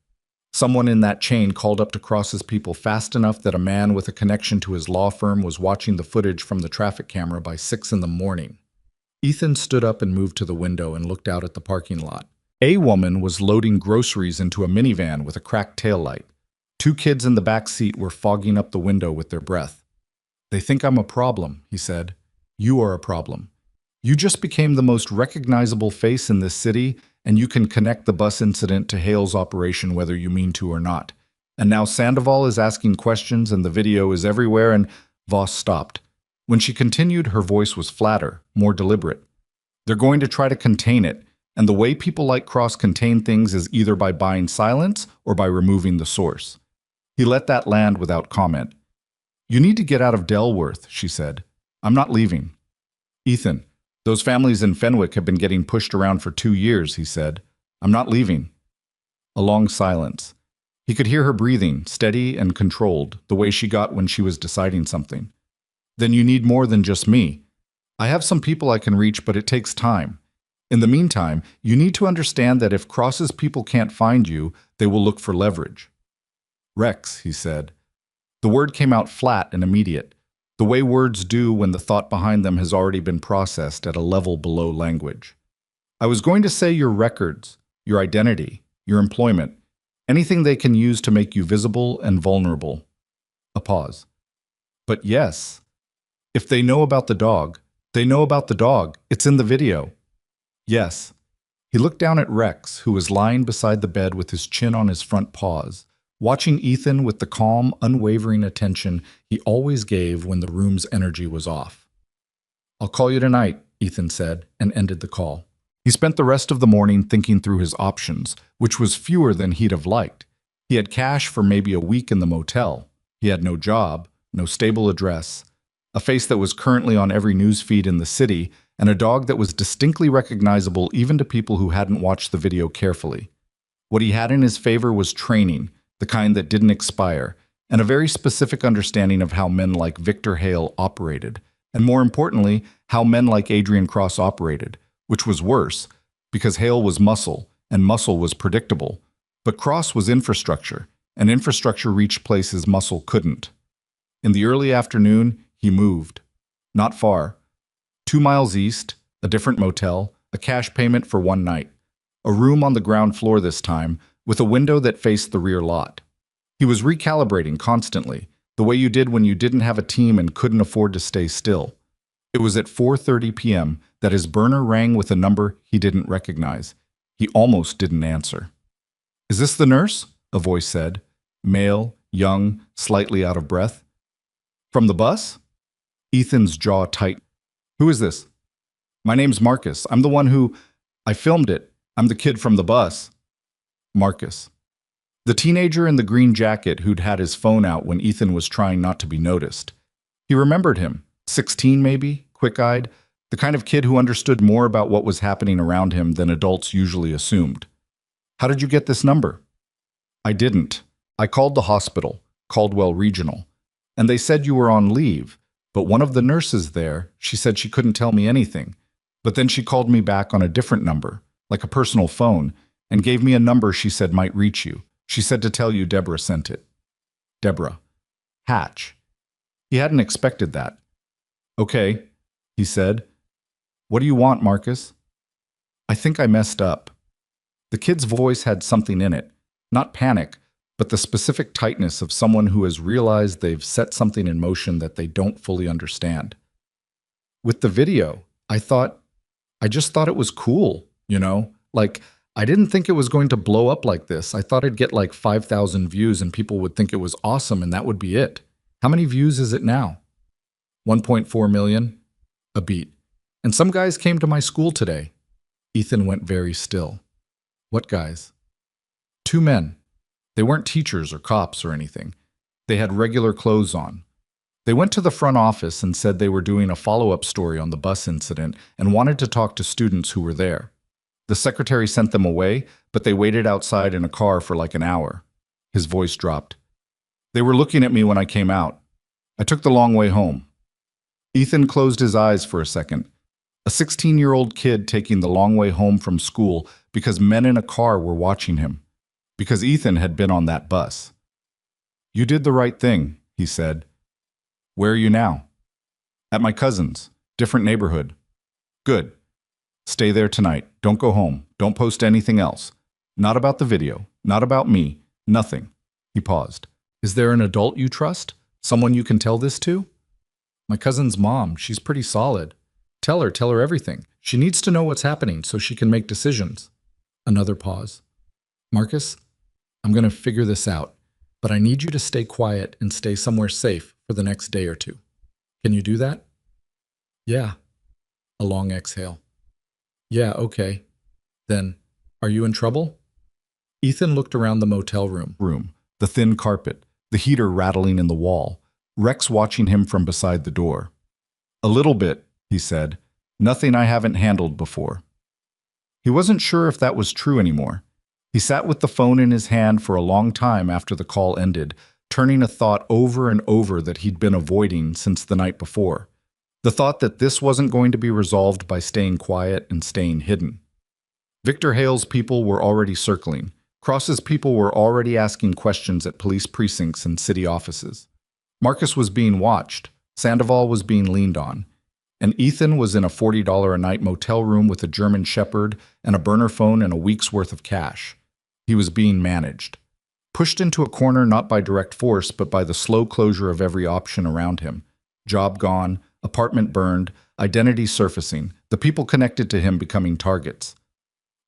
someone in that chain called up to Cross's people fast enough that a man with a connection to his law firm was watching the footage from the traffic camera by 6 in the morning. Ethan stood up and moved to the window and looked out at the parking lot. A woman was loading groceries into a minivan with a cracked taillight. 2 kids in the back seat were fogging up the window with their breath. They think I'm a problem, he said. You are a problem. You just became the most recognizable face in this city, and you can connect the bus incident to Hale's operation whether you mean to or not. And now Sandoval is asking questions and the video is everywhere and Voss stopped. When she continued, her voice was flatter, more deliberate. They're going to try to contain it, and the way people like Cross contain things is either by buying silence or by removing the source. He let that land without comment. You need to get out of Delworth, she said. I'm not leaving. Ethan, those families in Fenwick have been getting pushed around for 2 years, he said. I'm not leaving. A long silence. He could hear her breathing, steady and controlled, the way she got when she was deciding something. Then you need more than just me. I have some people I can reach, but it takes time. In the meantime, you need to understand that if Cross's people can't find you, they will look for leverage. Rex, he said. The word came out flat and immediate, the way words do when the thought behind them has already been processed at a level below language. I was going to say your records, your identity, your employment, anything they can use to make you visible and vulnerable. A pause. But yes, if they know about the dog, they know about the dog. It's in the video. Yes. He looked down at Rex, who was lying beside the bed with his chin on his front paws, watching Ethan with the calm, unwavering attention he always gave when the room's energy was off. I'll call you tonight, Ethan said, and ended the call. He spent the rest of the morning thinking through his options, which was fewer than he'd have liked. He had cash for maybe a week in the motel. He had no job, no stable address, a face that was currently on every news feed in the city, and a dog that was distinctly recognizable even to people who hadn't watched the video carefully. What he had in his favor was training, the kind that didn't expire, and a very specific understanding of how men like Victor Hale operated, and more importantly, how men like Adrian Cross operated, which was worse, because Hale was muscle, and muscle was predictable. But Cross was infrastructure, and infrastructure reached places muscle couldn't. In the early afternoon, he moved. Not far. 2 miles east, a different motel, a cash payment for 1 night. A room on the ground floor this time, with a window that faced the rear lot. He was recalibrating constantly, the way you did when you didn't have a team and couldn't afford to stay still. It was at 4:30 p.m. that his burner rang with a number he didn't recognize. He almost didn't answer. "Is this the nurse?" a voice said. Male, young, slightly out of breath. "From the bus?" Ethan's jaw tightened. "Who is this?" "My name's Marcus. I'm the one who... I filmed it. I'm the kid from the bus." Marcus. The teenager in the green jacket who'd had his phone out when Ethan was trying not to be noticed. He remembered him. 16 maybe, quick-eyed, the kind of kid who understood more about what was happening around him than adults usually assumed. "How did you get this number?" "I didn't. I called the hospital, Caldwell Regional, and they said you were on leave, but one of the nurses there, she said she couldn't tell me anything, but then she called me back on a different number, like a personal phone, and gave me a number she said might reach you. She said to tell you Deborah sent it." Deborah. Hatch. He hadn't expected that. "Okay," he said. "What do you want, Marcus?" "I think I messed up." The kid's voice had something in it, not panic, but the specific tightness of someone who has realized they've set something in motion that they don't fully understand. "With the video, I just thought it was cool, you know? Like, I didn't think it was going to blow up like this. I thought it'd get like 5,000 views and people would think it was awesome and that would be it. How many views is it now?" 1.4 million? A beat. "And some guys came to my school today." Ethan went very still. "What guys?" "Two men. They weren't teachers or cops or anything. They had regular clothes on. They went to the front office and said they were doing a follow-up story on the bus incident and wanted to talk to students who were there. The secretary sent them away, but they waited outside in a car for like an hour." His voice dropped. "They were looking at me when I came out. I took the long way home." Ethan closed his eyes for a second. A 16-year-old kid taking the long way home from school because men in a car were watching him. Because Ethan had been on that bus. "You did the right thing," he said. "Where are you now?" "At my cousin's. Different neighborhood." "Good. Stay there tonight. Don't go home. Don't post anything else. Not about the video. Not about me. Nothing." He paused. "Is there an adult you trust? Someone you can tell this to?" "My cousin's mom. She's pretty solid. Tell her everything. She needs to know what's happening so she can make decisions." Another pause. "Marcus, I'm going to figure this out, but I need you to stay quiet and stay somewhere safe for the next day or two. Can you do that?" "Yeah." A long exhale. "Yeah, okay. Then, are you in trouble?" Ethan looked around the motel room, the thin carpet, the heater rattling in the wall, Rex watching him from beside the door. "A little bit," he said. "Nothing I haven't handled before." He wasn't sure if that was true anymore. He sat with the phone in his hand for a long time after the call ended, turning a thought over and over that he'd been avoiding since the night before. The thought that this wasn't going to be resolved by staying quiet and staying hidden. Victor Hale's people were already circling. Cross's people were already asking questions at police precincts and city offices. Marcus was being watched. Sandoval was being leaned on. And Ethan was in a $40 a night motel room with a German Shepherd and a burner phone and a week's worth of cash. He was being managed. Pushed into a corner not by direct force, but by the slow closure of every option around him. Job gone, apartment burned, identity surfacing, the people connected to him becoming targets.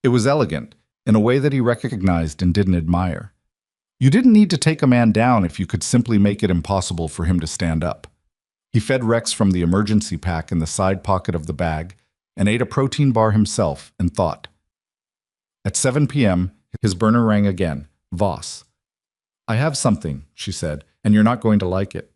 It was elegant, in a way that he recognized and didn't admire. You didn't need to take a man down if you could simply make it impossible for him to stand up. He fed Rex from the emergency pack in the side pocket of the bag and ate a protein bar himself and thought. At 7 p.m., his burner rang again. Voss. "I have something," she said, "and you're not going to like it."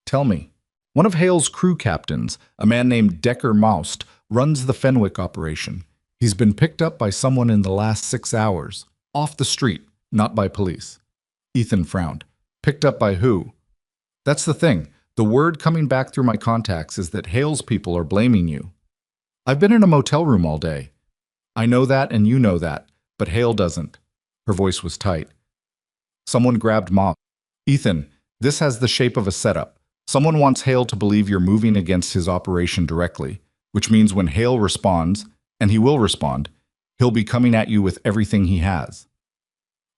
"Tell me." One of Hale's crew captains, a man named Decker Maust, runs the Fenwick operation. He's been picked up by someone in the last 6 hours. Off the street, not by police. Ethan frowned. "Picked up by who?" "That's the thing. The word coming back through my contacts is that Hale's people are blaming you." "I've been in a motel room all day." "I know that and you know that, but Hale doesn't." Her voice was tight. Someone grabbed Mom. "Ethan, this has the shape of a setup. Someone wants Hale to believe you're moving against his operation directly, which means when Hale responds, and he will respond, he'll be coming at you with everything he has."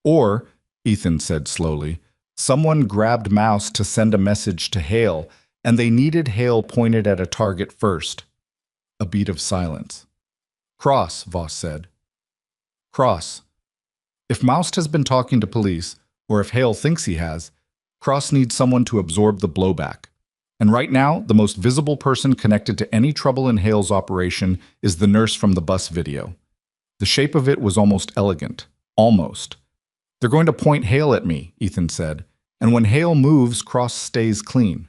"Or," Ethan said slowly, Someone grabbed mouse to send a message to Hale, and they needed Hale pointed at a target first. A beat of silence. Cross, Voss said. Cross. If Moust has been talking to police, or if Hale thinks he has, Cross needs someone to absorb the blowback. And right now, the most visible person connected to any trouble in Hale's operation is the nurse from the bus video. The shape of it was almost elegant. Almost. They're going to point Hale at me, Ethan said, and when Hale moves, Cross stays clean.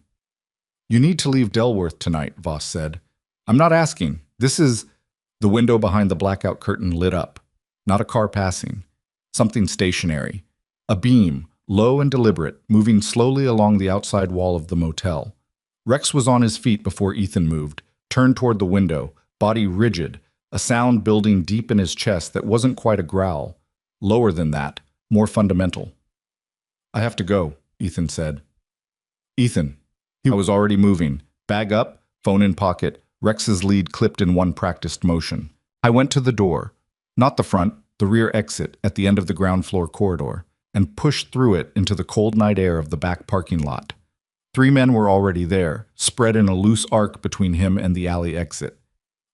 You need to leave Delworth tonight, Voss said. I'm not asking. This is... The window behind the blackout curtain lit up. Not a car passing. Something stationary. A beam, low and deliberate, moving slowly along the outside wall of the motel. Rex was on his feet before Ethan moved, turned toward the window, body rigid, a sound building deep in his chest that wasn't quite a growl. Lower than that, more fundamental. I have to go, Ethan said. Ethan. He was already moving. Bag up, phone in pocket, Rex's lead clipped in one practiced motion. I went to the door, not the front, the rear exit at the end of the ground floor corridor, and pushed through it into the cold night air of the back parking lot. 3 men were already there, spread in a loose arc between him and the alley exit.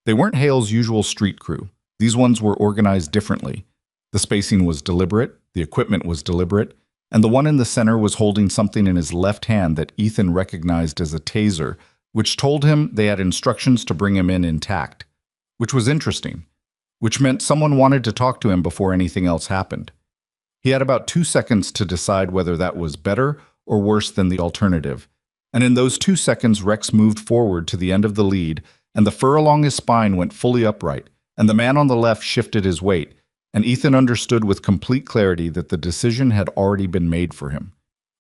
They weren't Hale's usual street crew. These ones were organized differently. The spacing was deliberate, the equipment was deliberate, and the one in the center was holding something in his left hand that Ethan recognized as a taser, which told him they had instructions to bring him in intact. Which was interesting. Which meant someone wanted to talk to him before anything else happened. He had about 2 seconds to decide whether that was better or worse than the alternative. And in those 2 seconds, Rex moved forward to the end of the lead, and the fur along his spine went fully upright, and the man on the left shifted his weight, and Ethan understood with complete clarity that the decision had already been made for him.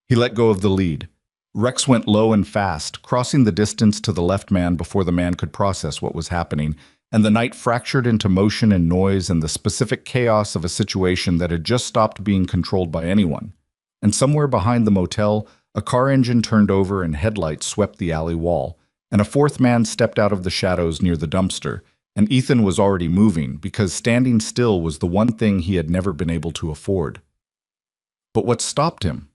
He let go of the lead. Rex went low and fast, crossing the distance to the left man before the man could process what was happening, and the night fractured into motion and noise and the specific chaos of a situation that had just stopped being controlled by anyone. And somewhere behind the motel, a car engine turned over and headlights swept the alley wall, and a 4th man stepped out of the shadows near the dumpster, and Ethan was already moving because standing still was the one thing he had never been able to afford. But what stopped him?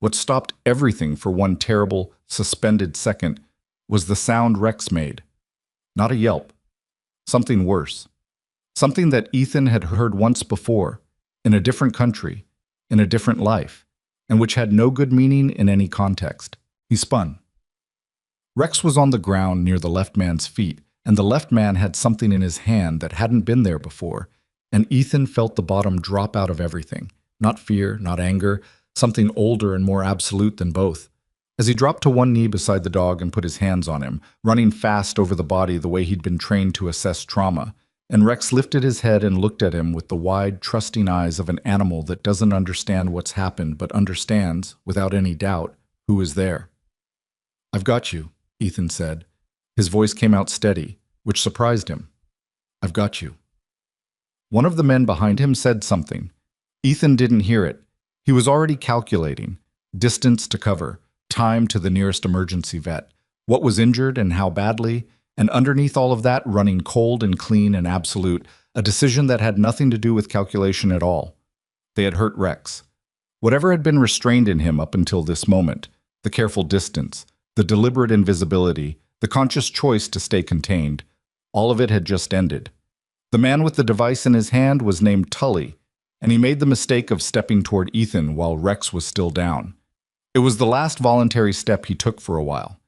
What stopped everything for one terrible, suspended second was the sound Rex made. Not a yelp. Something worse. Something that Ethan had heard once before, in a different country, in a different life, and which had no good meaning in any context. He spun. Rex was on the ground near the left man's feet, and the left man had something in his hand that hadn't been there before, and Ethan felt the bottom drop out of everything. Not fear, not anger, something older and more absolute than both. As he dropped to one knee beside the dog and put his hands on him, running fast over the body the way he'd been trained to assess trauma, and Rex lifted his head and looked at him with the wide, trusting eyes of an animal that doesn't understand what's happened but understands, without any doubt, who is there. I've got you, Ethan said. His voice came out steady, which surprised him. I've got you. One of the men behind him said something. Ethan didn't hear it. He was already calculating. Distance to cover. Time to the nearest emergency vet, what was injured and how badly, and underneath all of that, running cold and clean and absolute, a decision that had nothing to do with calculation at all. They had hurt Rex. Whatever had been restrained in him up until this moment, the careful distance, the deliberate invisibility, the conscious choice to stay contained, all of it had just ended. The man with the device in his hand was named Tully, and he made the mistake of stepping toward Ethan while Rex was still down. It was the last voluntary step he took for a while.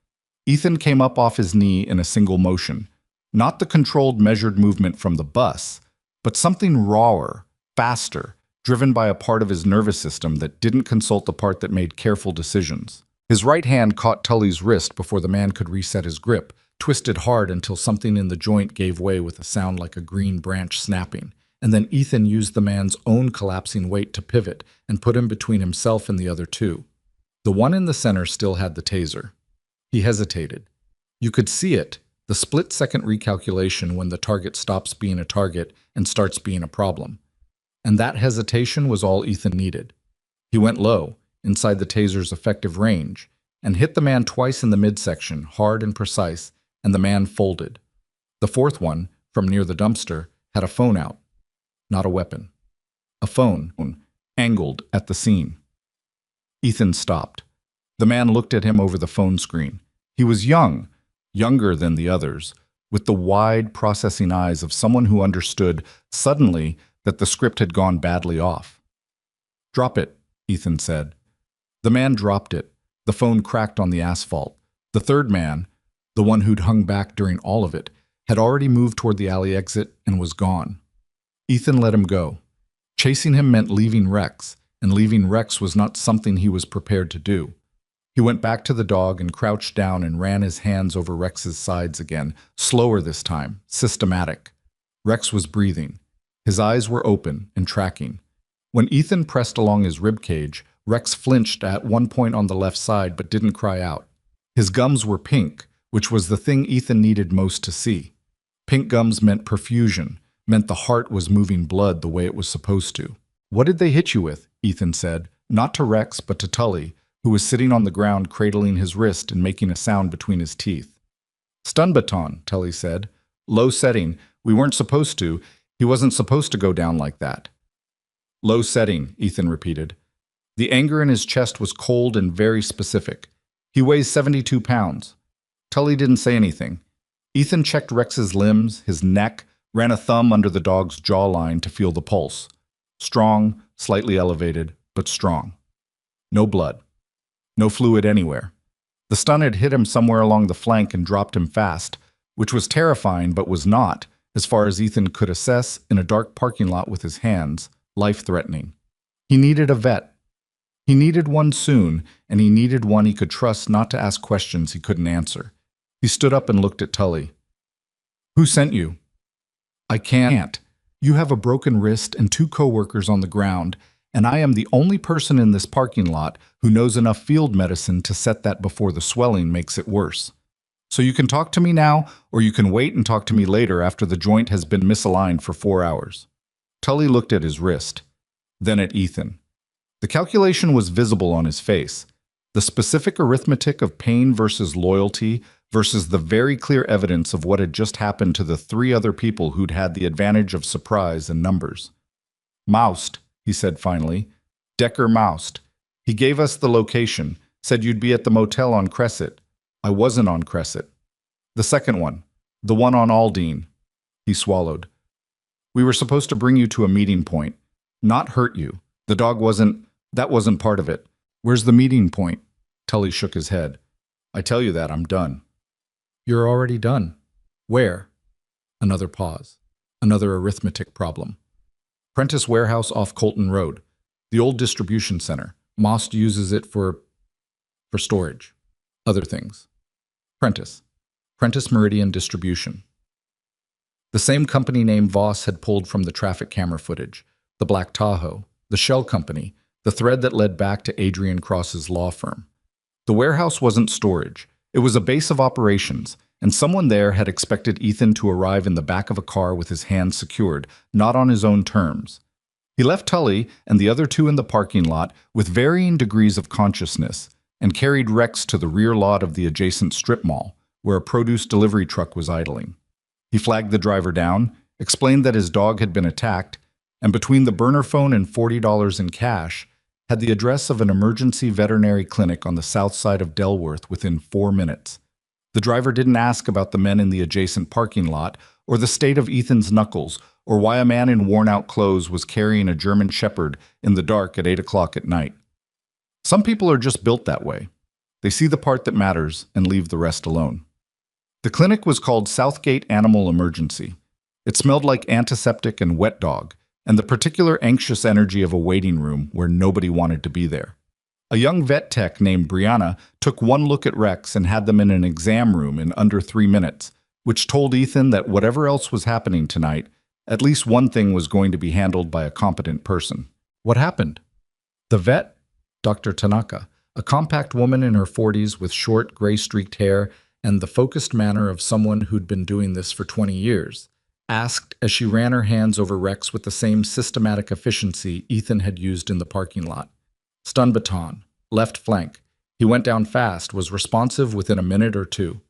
Ethan came up off his knee in a single motion. Not the controlled, measured movement from the bus, but something rawer, faster, driven by a part of his nervous system that didn't consult the part that made careful decisions. His right hand caught Tully's wrist before the man could reset his grip, twisted hard until something in the joint gave way with a sound like a green branch snapping. And then Ethan used the man's own collapsing weight to pivot and put him between himself and the other 2. The one in the center still had the taser. He hesitated. You could see it, the split-second recalculation when the target stops being a target and starts being a problem. And that hesitation was all Ethan needed. He went low, inside the taser's effective range, and hit the man twice in the midsection, hard and precise, and the man folded. The 4th one, from near the dumpster, had a phone out. Not a weapon. A phone, angled at the scene. Ethan stopped. The man looked at him over the phone screen. He was young, younger than the others, with the wide, processing eyes of someone who understood, suddenly, that the script had gone badly off. "Drop it," Ethan said. The man dropped it. The phone cracked on the asphalt. The third man, the one who'd hung back during all of it, had already moved toward the alley exit and was gone. Ethan let him go. Chasing him meant leaving Rex, and leaving Rex was not something he was prepared to do. He went back to the dog and crouched down and ran his hands over Rex's sides again, slower this time, systematic. Rex was breathing. His eyes were open and tracking. When Ethan pressed along his ribcage, Rex flinched at one point on the left side but didn't cry out. His gums were pink, which was the thing Ethan needed most to see. Pink gums meant perfusion, meant the heart was moving blood the way it was supposed to. "What did they hit you with?" Ethan said, not to Rex but to Tully, who was sitting on the ground cradling his wrist and making a sound between his teeth. "Stun baton," Tully said. "Low setting. We weren't supposed to. He wasn't supposed to go down like that." "Low setting," Ethan repeated. The anger in his chest was cold and very specific. "He weighs 72 pounds. Tully didn't say anything. Ethan checked Rex's limbs, his neck, ran a thumb under the dog's jawline to feel the pulse. Strong, slightly elevated, but strong. No blood. No fluid anywhere. The stun had hit him somewhere along the flank and dropped him fast, which was terrifying but was not, as far as Ethan could assess in a dark parking lot with his hands, life-threatening. He needed a vet. He needed one soon, and he needed one he could trust not to ask questions he couldn't answer. He stood up and looked at Tully. "Who sent you?" "I can't. You have a broken wrist and 2 coworkers on the ground, and I am the only person in this parking lot who knows enough field medicine to set that before the swelling makes it worse. So you can talk to me now, or you can wait and talk to me later after the joint has been misaligned for 4 hours." Tully looked at his wrist, then at Ethan. The calculation was visible on his face. The specific arithmetic of pain versus loyalty versus the very clear evidence of what had just happened to the 3 other people who'd had the advantage of surprise and numbers. "Moused," he said finally. "Decker moused. He gave us the location, said you'd be at the motel on Crescent. I wasn't on Crescent. The second one, the one on Aldine." He swallowed. "We were supposed to bring you to a meeting point, not hurt you. The dog that wasn't part of it. Where's the meeting point?" Tully shook his head. "I tell you that, I'm done." "You're already done. Where?" Another pause. Another arithmetic problem. "Prentice Warehouse off Colton Road. The old distribution center. Most uses it for storage. Other things. Prentice. Prentice Meridian Distribution." The same company name Voss had pulled from the traffic camera footage. The Black Tahoe. The shell company. The thread that led back to Adrian Cross's law firm. The warehouse wasn't storage. It was a base of operations, and someone there had expected Ethan to arrive in the back of a car with his hands secured, not on his own terms. He left Tully and the other 2 in the parking lot with varying degrees of consciousness and carried Rex to the rear lot of the adjacent strip mall, where a produce delivery truck was idling. He flagged the driver down, explained that his dog had been attacked, and between the burner phone and $40 in cash, had the address of an emergency veterinary clinic on the south side of Delworth within 4 minutes. The driver didn't ask about the men in the adjacent parking lot, or the state of Ethan's knuckles, or why a man in worn-out clothes was carrying a German Shepherd in the dark at 8 o'clock at night. Some people are just built that way. They see the part that matters and leave the rest alone. The clinic was called Southgate Animal Emergency. It smelled like antiseptic and wet dog, and the particular anxious energy of a waiting room where nobody wanted to be there. A young vet tech named Brianna took one look at Rex and had them in an exam room in under 3 minutes, which told Ethan that whatever else was happening tonight, at least one thing was going to be handled by a competent person. What happened? The vet, Dr. Tanaka, a compact woman in her 40s with short, gray-streaked hair and the focused manner of someone who'd been doing this for 20 years, asked as she ran her hands over Rex with the same systematic efficiency Ethan had used in the parking lot. "Stun baton. Left flank. He went down fast, was responsive within a minute or 2.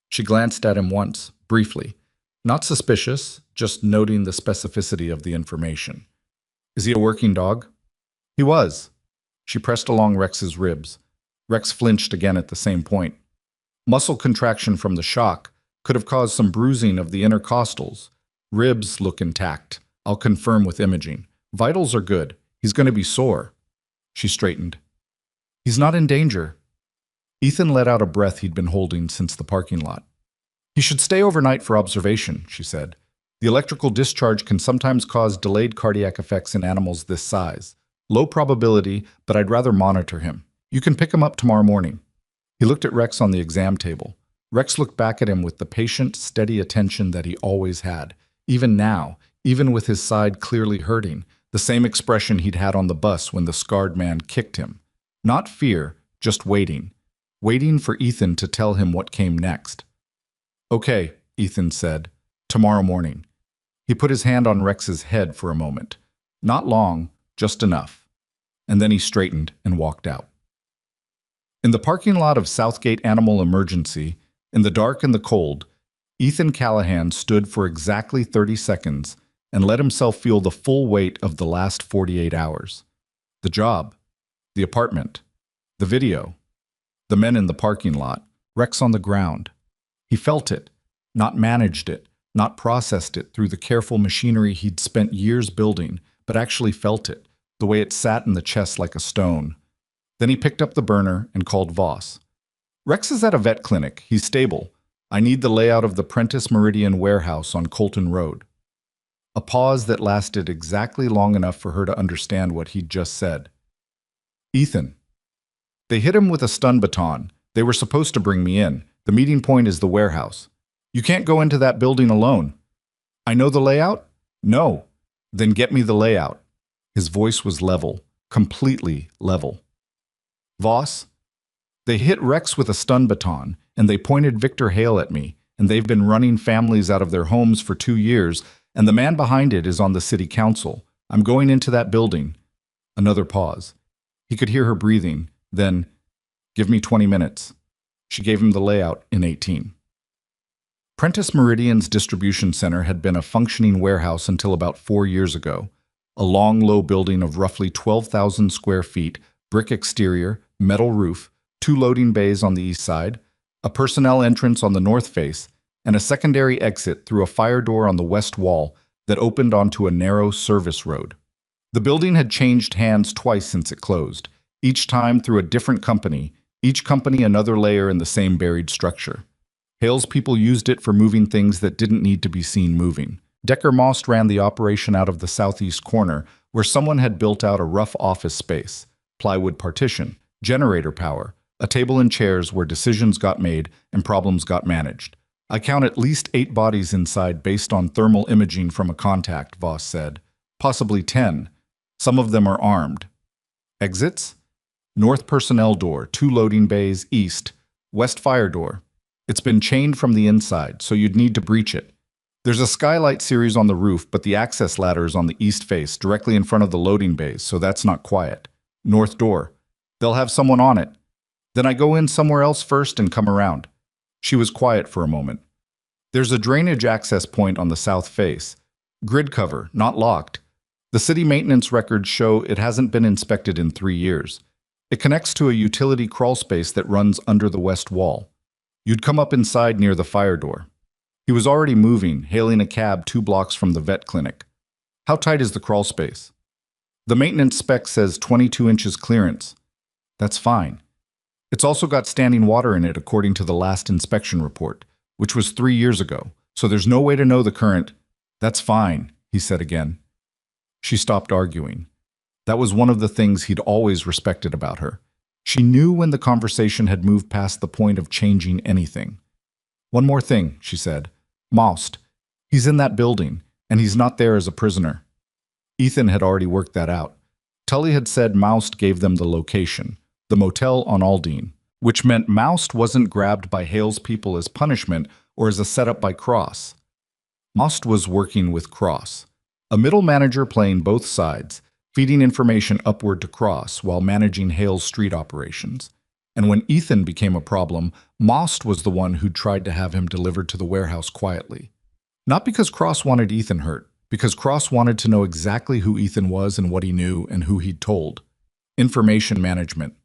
She glanced at him once, briefly. Not suspicious, just noting the specificity of the information. "Is he a working dog?" "He was." She pressed along Rex's ribs. Rex flinched again at the same point. Muscle contraction from the shock could have caused some bruising of the intercostals. Ribs look intact. I'll confirm with imaging. Vitals are good. He's going to be sore. She straightened. He's not in danger. Ethan let out a breath he'd been holding since the parking lot. He should stay overnight for observation, she said. The electrical discharge can sometimes cause delayed cardiac effects in animals this size. Low probability, but I'd rather monitor him. You can pick him up tomorrow morning. He looked at Rex on the exam table. Rex looked back at him with the patient, steady attention that he always had. Even now, even with his side clearly hurting, the same expression he'd had on the bus when the scarred man kicked him. Not fear, just waiting. Waiting for Ethan to tell him what came next. Okay, Ethan said. Tomorrow morning. He put his hand on Rex's head for a moment. Not long, just enough. And then he straightened and walked out. In the parking lot of Southgate Animal Emergency, in the dark and the cold, Ethan Callahan stood for exactly 30 seconds and let himself feel the full weight of the last 48 hours. The job, the apartment, the video, the men in the parking lot, Rex on the ground. He felt it, not managed it, not processed it through the careful machinery he'd spent years building, but actually felt it, the way it sat in the chest like a stone. Then he picked up the burner and called Voss. Rex is at a vet clinic. He's stable. I need the layout of the Prentice Meridian warehouse on Colton Road. A pause that lasted exactly long enough for her to understand what he'd just said. Ethan. They hit him with a stun baton. They were supposed to bring me in. The meeting point is the warehouse. You can't go into that building alone. I know the layout? No. Then get me the layout. His voice was level, completely level. Voss? They hit Rex with a stun baton, and they pointed Victor Hale at me, and they've been running families out of their homes for 2 years, and the man behind it is on the city council. I'm going into that building. Another pause. He could hear her breathing. Then, give me 20 minutes. She gave him the layout in 18. Prentice Meridian's distribution center had been a functioning warehouse until about 4 years ago. A long, low building of roughly 12,000 square feet, brick exterior, metal roof, 2 loading bays on the east side, a personnel entrance on the north face, and a secondary exit through a fire door on the west wall that opened onto a narrow service road. The building had changed hands twice since it closed, each time through a different company, each company another layer in the same buried structure. Hale's people used it for moving things that didn't need to be seen moving. Decker Most ran the operation out of the southeast corner, where someone had built out a rough office space, plywood partition, generator power, a table and chairs where decisions got made and problems got managed. I count at least 8 bodies inside based on thermal imaging from a contact, Voss said. Possibly 10. Some of them are armed. Exits? North personnel door, 2 loading bays, east. West fire door. It's been chained from the inside, so you'd need to breach it. There's a skylight series on the roof, but the access ladder is on the east face, directly in front of the loading bays, so that's not quiet. North door. They'll have someone on it. Then I go in somewhere else first and come around. She was quiet for a moment. There's a drainage access point on the south face. Grid cover, not locked. The city maintenance records show it hasn't been inspected in 3 years. It connects to a utility crawl space that runs under the west wall. You'd come up inside near the fire door. He was already moving, hailing a cab 2 blocks from the vet clinic. How tight is the crawl space? The maintenance spec says 22 inches clearance. That's fine. It's also got standing water in it according to the last inspection report, which was 3 years ago, so there's no way to know the current. That's fine, he said again. She stopped arguing. That was one of the things he'd always respected about her. She knew when the conversation had moved past the point of changing anything. One more thing, she said. Most. He's in that building, and he's not there as a prisoner. Ethan had already worked that out. Tully had said Most gave them the location, the motel on Aldine, which meant Most wasn't grabbed by Hale's people as punishment or as a setup by Cross. Most was working with Cross, a middle manager playing both sides, feeding information upward to Cross while managing Hale's street operations. And when Ethan became a problem, Most was the one who'd tried to have him delivered to the warehouse quietly. Not because Cross wanted Ethan hurt, because Cross wanted to know exactly who Ethan was and what he knew and who he'd told. Information management.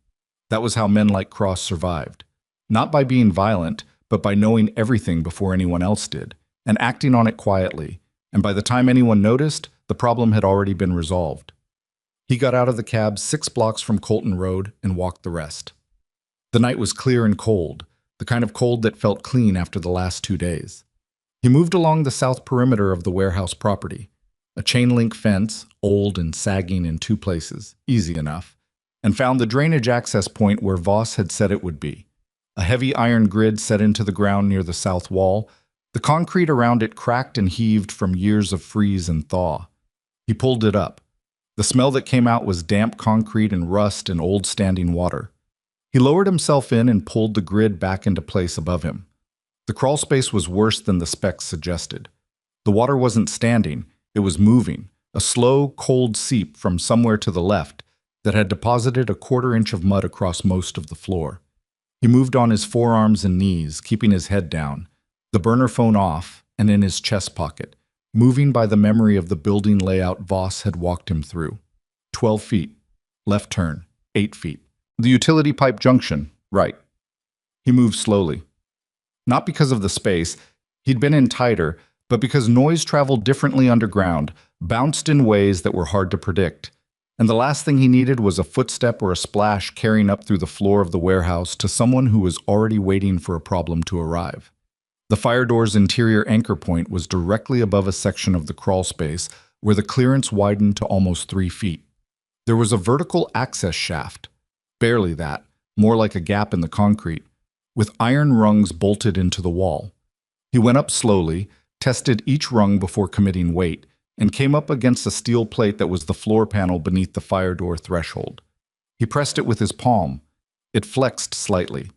That was how men like Cross survived. Not by being violent, but by knowing everything before anyone else did, and acting on it quietly. And by the time anyone noticed, the problem had already been resolved. He got out of the cab 6 blocks from Colton Road and walked the rest. The night was clear and cold, the kind of cold that felt clean after the last 2 days. He moved along the south perimeter of the warehouse property. A chain-link fence, old and sagging in 2 places, easy enough, and found the drainage access point where Voss had said it would be. A heavy iron grid set into the ground near the south wall. The concrete around it cracked and heaved from years of freeze and thaw. He pulled it up. The smell that came out was damp concrete and rust and old standing water. He lowered himself in and pulled the grid back into place above him. The crawl space was worse than the specs suggested. The water wasn't standing, it was moving, a slow, cold seep from somewhere to the left that had deposited a 1/4 inch of mud across most of the floor. He moved on his forearms and knees, keeping his head down, the burner phone off and in his chest pocket, moving by the memory of the building layout Voss had walked him through. 12 feet, left turn, 8 feet. The utility pipe junction, right. He moved slowly. Not because of the space, he'd been in tighter, but because noise traveled differently underground, bounced in ways that were hard to predict. And the last thing he needed was a footstep or a splash carrying up through the floor of the warehouse to someone who was already waiting for a problem to arrive. The fire door's interior anchor point was directly above a section of the crawl space where the clearance widened to almost 3 feet. There was a vertical access shaft, barely that, more like a gap in the concrete, with iron rungs bolted into the wall. He went up slowly, tested each rung before committing weight, and came up against a steel plate that was the floor panel beneath the fire door threshold. He pressed it with his palm. It flexed slightly.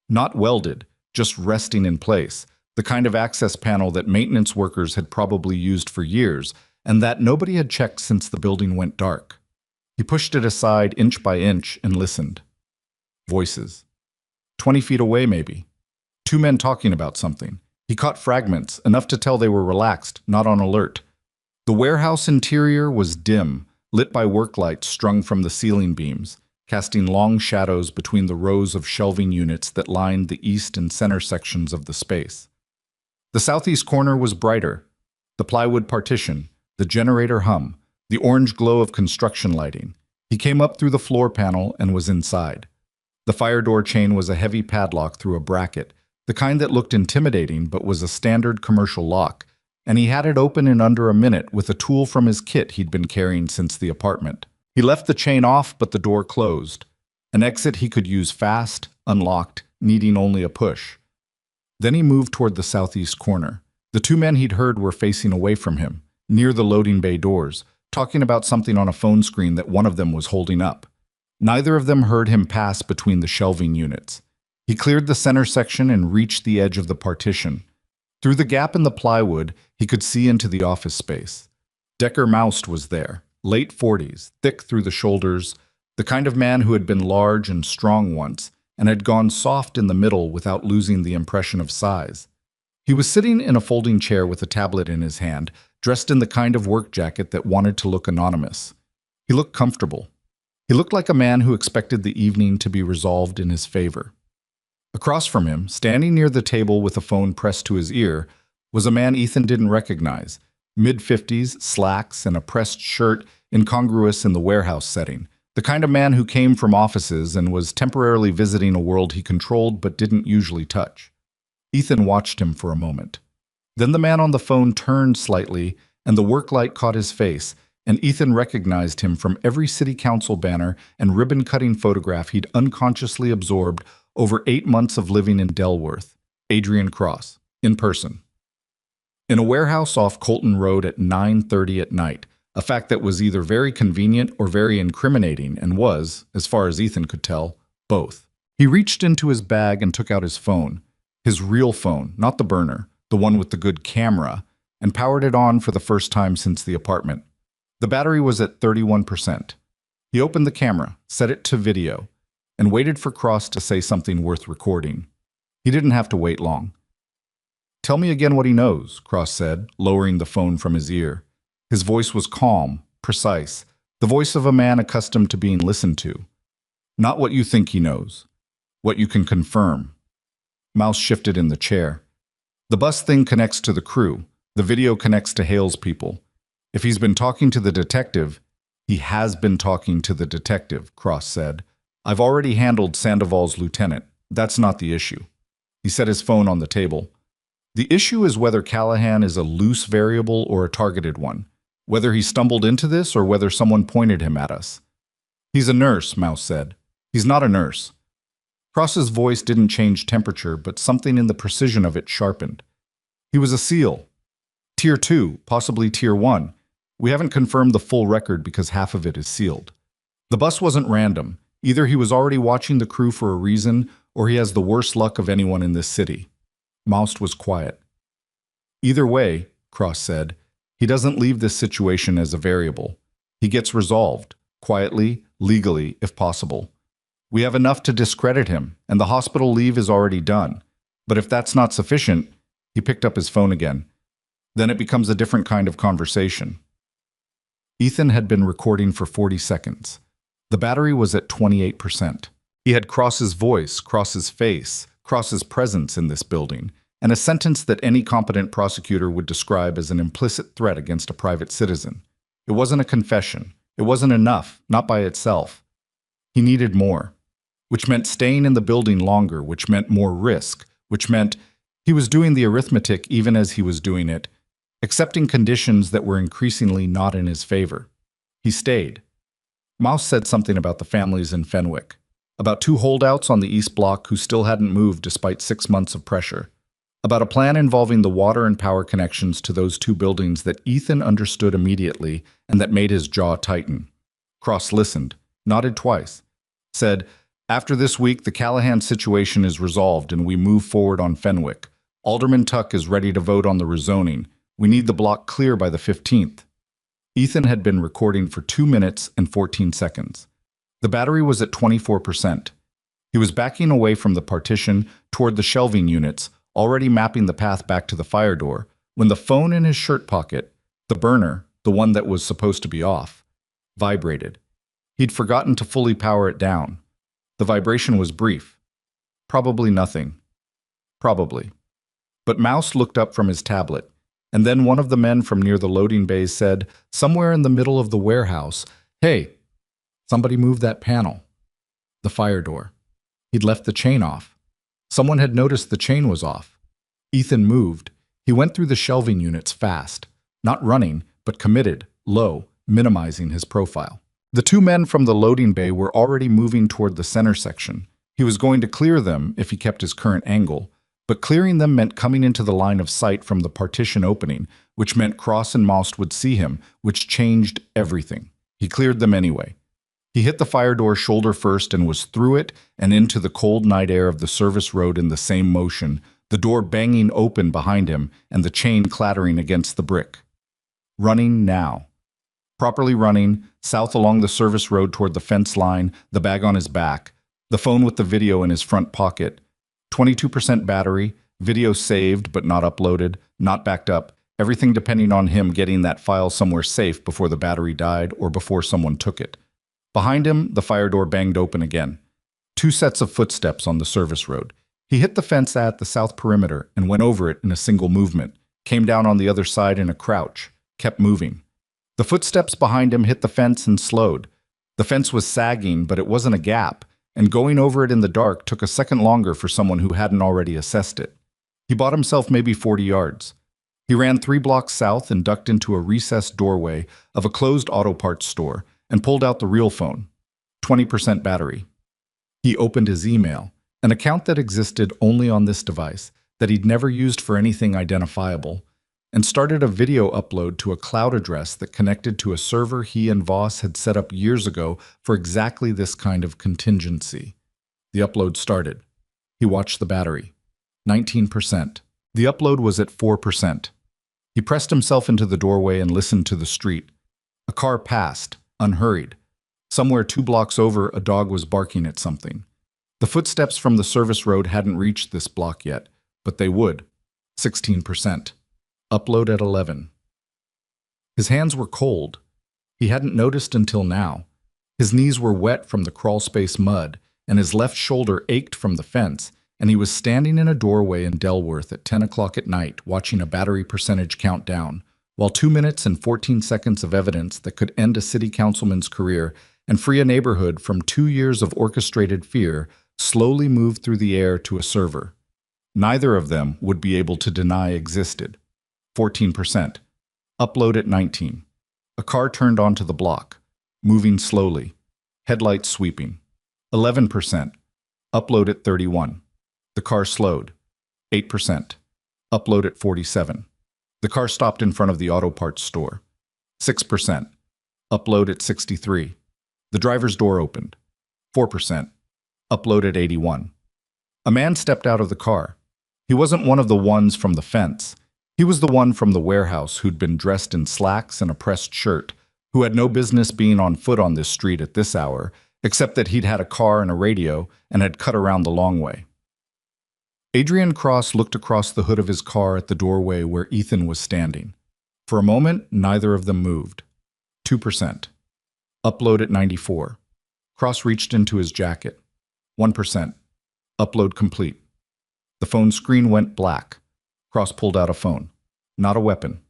Not welded, just resting in place, the kind of access panel that maintenance workers had probably used for years, and that nobody had checked since the building went dark. He pushed it aside inch by inch and listened. Voices. 20 feet away, maybe. 2 men talking about something. He caught fragments, enough to tell they were relaxed, not on alert. The warehouse interior was dim, lit by work lights strung from the ceiling beams, casting long shadows between the rows of shelving units that lined the east and center sections of the space. The southeast corner was brighter. The plywood partition, the generator hum, the orange glow of construction lighting. He came up through the floor panel and was inside. The fire door chain was a heavy padlock through a bracket, the kind that looked intimidating but was a standard commercial lock, and he had it open in under a minute with a tool from his kit he'd been carrying since the apartment. He left the chain off, but the door closed. An exit he could use fast, unlocked, needing only a push. Then he moved toward the southeast corner. The 2 men he'd heard were facing away from him, near the loading bay doors, talking about something on a phone screen that one of them was holding up. Neither of them heard him pass between the shelving units. He cleared the center section and reached the edge of the partition. Through the gap in the plywood, he could see into the office space. Decker Moust was there, late 40s, thick through the shoulders, the kind of man who had been large and strong once, and had gone soft in the middle without losing the impression of size. He was sitting in a folding chair with a tablet in his hand, dressed in the kind of work jacket that wanted to look anonymous. He looked comfortable. He looked like a man who expected the evening to be resolved in his favor. Across from him, standing near the table with a phone pressed to his ear, was a man Ethan didn't recognize, mid-50s, slacks, and a pressed shirt incongruous in the warehouse setting, the kind of man who came from offices and was temporarily visiting a world he controlled but didn't usually touch. Ethan watched him for a moment. Then the man on the phone turned slightly, and the work light caught his face, and Ethan recognized him from every city council banner and ribbon-cutting photograph he'd unconsciously absorbed over 8 months of living in Delworth. Adrian Cross, in person. In a warehouse off Colton Road at 9:30 at night, a fact that was either very convenient or very incriminating and was, as far as Ethan could tell, both. He reached into his bag and took out his phone, his real phone, not the burner, the one with the good camera, and powered it on for the first time since the apartment. The battery was at 31%. He opened the camera, set it to video, and waited for Cross to say something worth recording. He didn't have to wait long. "Tell me again what he knows," Cross said, lowering the phone from his ear. His voice was calm, precise, The voice of a man accustomed to being listened to. Not what you think he knows. What you can confirm. Mouse shifted in the chair. The bus thing connects to the crew. The video connects to Hale's people. If he's been talking to the detective, he has been talking to the detective, Cross said. I've already handled Sandoval's lieutenant. That's not the issue. He set his phone on the table. The issue is whether Callahan is a loose variable or a targeted one. Whether he stumbled into this or whether someone pointed him at us. He's a nurse, Mouse said. He's not a nurse. Cross's voice didn't change temperature, but something in the precision of it sharpened. He was a SEAL. Tier 2, possibly Tier 1. We haven't confirmed the full record because half of it is sealed. The bus wasn't random. Either he was already watching the crew for a reason, or he has the worst luck of anyone in this city. Mouse was quiet. Either way, Cross said, he doesn't leave this situation as a variable. He gets resolved, quietly, legally, if possible. We have enough to discredit him, and the hospital leave is already done. But if that's not sufficient, he picked up his phone again. Then it becomes a different kind of conversation. Ethan had been recording for 40 seconds. The battery was at 28%. He had Cross's voice, Cross's face, Cross's presence in this building, and a sentence that any competent prosecutor would describe as an implicit threat against a private citizen. It wasn't a confession. It wasn't enough, not by itself. He needed more, which meant staying in the building longer, which meant more risk, which meant he was doing the arithmetic even as he was doing it, accepting conditions that were increasingly not in his favor. He stayed. Mouse said something about the families in Fenwick, about 2 holdouts on the East Block who still hadn't moved despite 6 months of pressure, about a plan involving the water and power connections to those 2 buildings that Ethan understood immediately and that made his jaw tighten. Cross listened, nodded twice, said, after this week, the Callahan situation is resolved and we move forward on Fenwick. Alderman Tuck is ready to vote on the rezoning. We need the block clear by the 15th. Ethan had been recording for 2 minutes and 14 seconds. The battery was at 24%. He was backing away from the partition toward the shelving units, already mapping the path back to the fire door, when the phone in his shirt pocket, the burner, the one that was supposed to be off, vibrated. He'd forgotten to fully power it down. The vibration was brief. Probably nothing. Probably. But Mouse looked up from his tablet, and then one of the men from near the loading bays said, somewhere in the middle of the warehouse, "Hey, somebody moved that panel." The fire door. He'd left the chain off. Someone had noticed the chain was off. Ethan moved. He went through the shelving units fast, not running, but committed, low, minimizing his profile. The 2 men from the loading bay were already moving toward the center section. He was going to clear them if he kept his current angle, but clearing them meant coming into the line of sight from the partition opening, which meant Cross and Mouse would see him, which changed everything. He cleared them anyway. He hit the fire door shoulder first and was through it and into the cold night air of the service road in the same motion, the door banging open behind him and the chain clattering against the brick. Running now. Properly running, south along the service road toward the fence line, the bag on his back, the phone with the video in his front pocket, 22% battery, video saved but not uploaded, not backed up, everything depending on him getting that file somewhere safe before the battery died or before someone took it. Behind him, the fire door banged open again. 2 sets of footsteps on the service road. He hit the fence at the south perimeter and went over it in a single movement, came down on the other side in a crouch, kept moving. The footsteps behind him hit the fence and slowed. The fence was sagging, but it wasn't a gap, and going over it in the dark took a second longer for someone who hadn't already assessed it. He bought himself maybe 40 yards. He ran 3 blocks south and ducked into a recessed doorway of a closed auto parts store and pulled out the real phone. 20% battery. He opened his email, an account that existed only on this device, that he'd never used for anything identifiable, and started a video upload to a cloud address that connected to a server he and Voss had set up years ago for exactly this kind of contingency. The upload started. He watched the battery. 19%. The upload was at 4%. He pressed himself into the doorway and listened to the street. A car passed, unhurried. Somewhere 2 blocks over, a dog was barking at something. The footsteps from the service road hadn't reached this block yet, but they would. 16%. Upload at 11. His hands were cold. He hadn't noticed until now. His knees were wet from the crawlspace mud, and his left shoulder ached from the fence, and he was standing in a doorway in Delworth at 10 o'clock at night watching a battery percentage count down, while 2 minutes and 14 seconds of evidence that could end a city councilman's career and free a neighborhood from 2 years of orchestrated fear slowly moved through the air to a server. Neither of them would be able to deny existed. 14%. Upload at 19. A car turned onto the block, moving slowly, headlights sweeping. 11%. Upload at 31. The car slowed. 8%. Upload at 47. The car stopped in front of the auto parts store. 6%. Upload at 63. The driver's door opened. 4%. Upload at 81. A man stepped out of the car. He wasn't one of the ones from the fence. He was the one from the warehouse who'd been dressed in slacks and a pressed shirt, who had no business being on foot on this street at this hour, except that he'd had a car and a radio and had cut around the long way. Adrian Cross looked across the hood of his car at the doorway where Ethan was standing. For a moment, neither of them moved. 2%. Upload at 94. Cross reached into his jacket. 1%. Upload complete. The phone screen went black. Cross pulled out a phone. Not a weapon.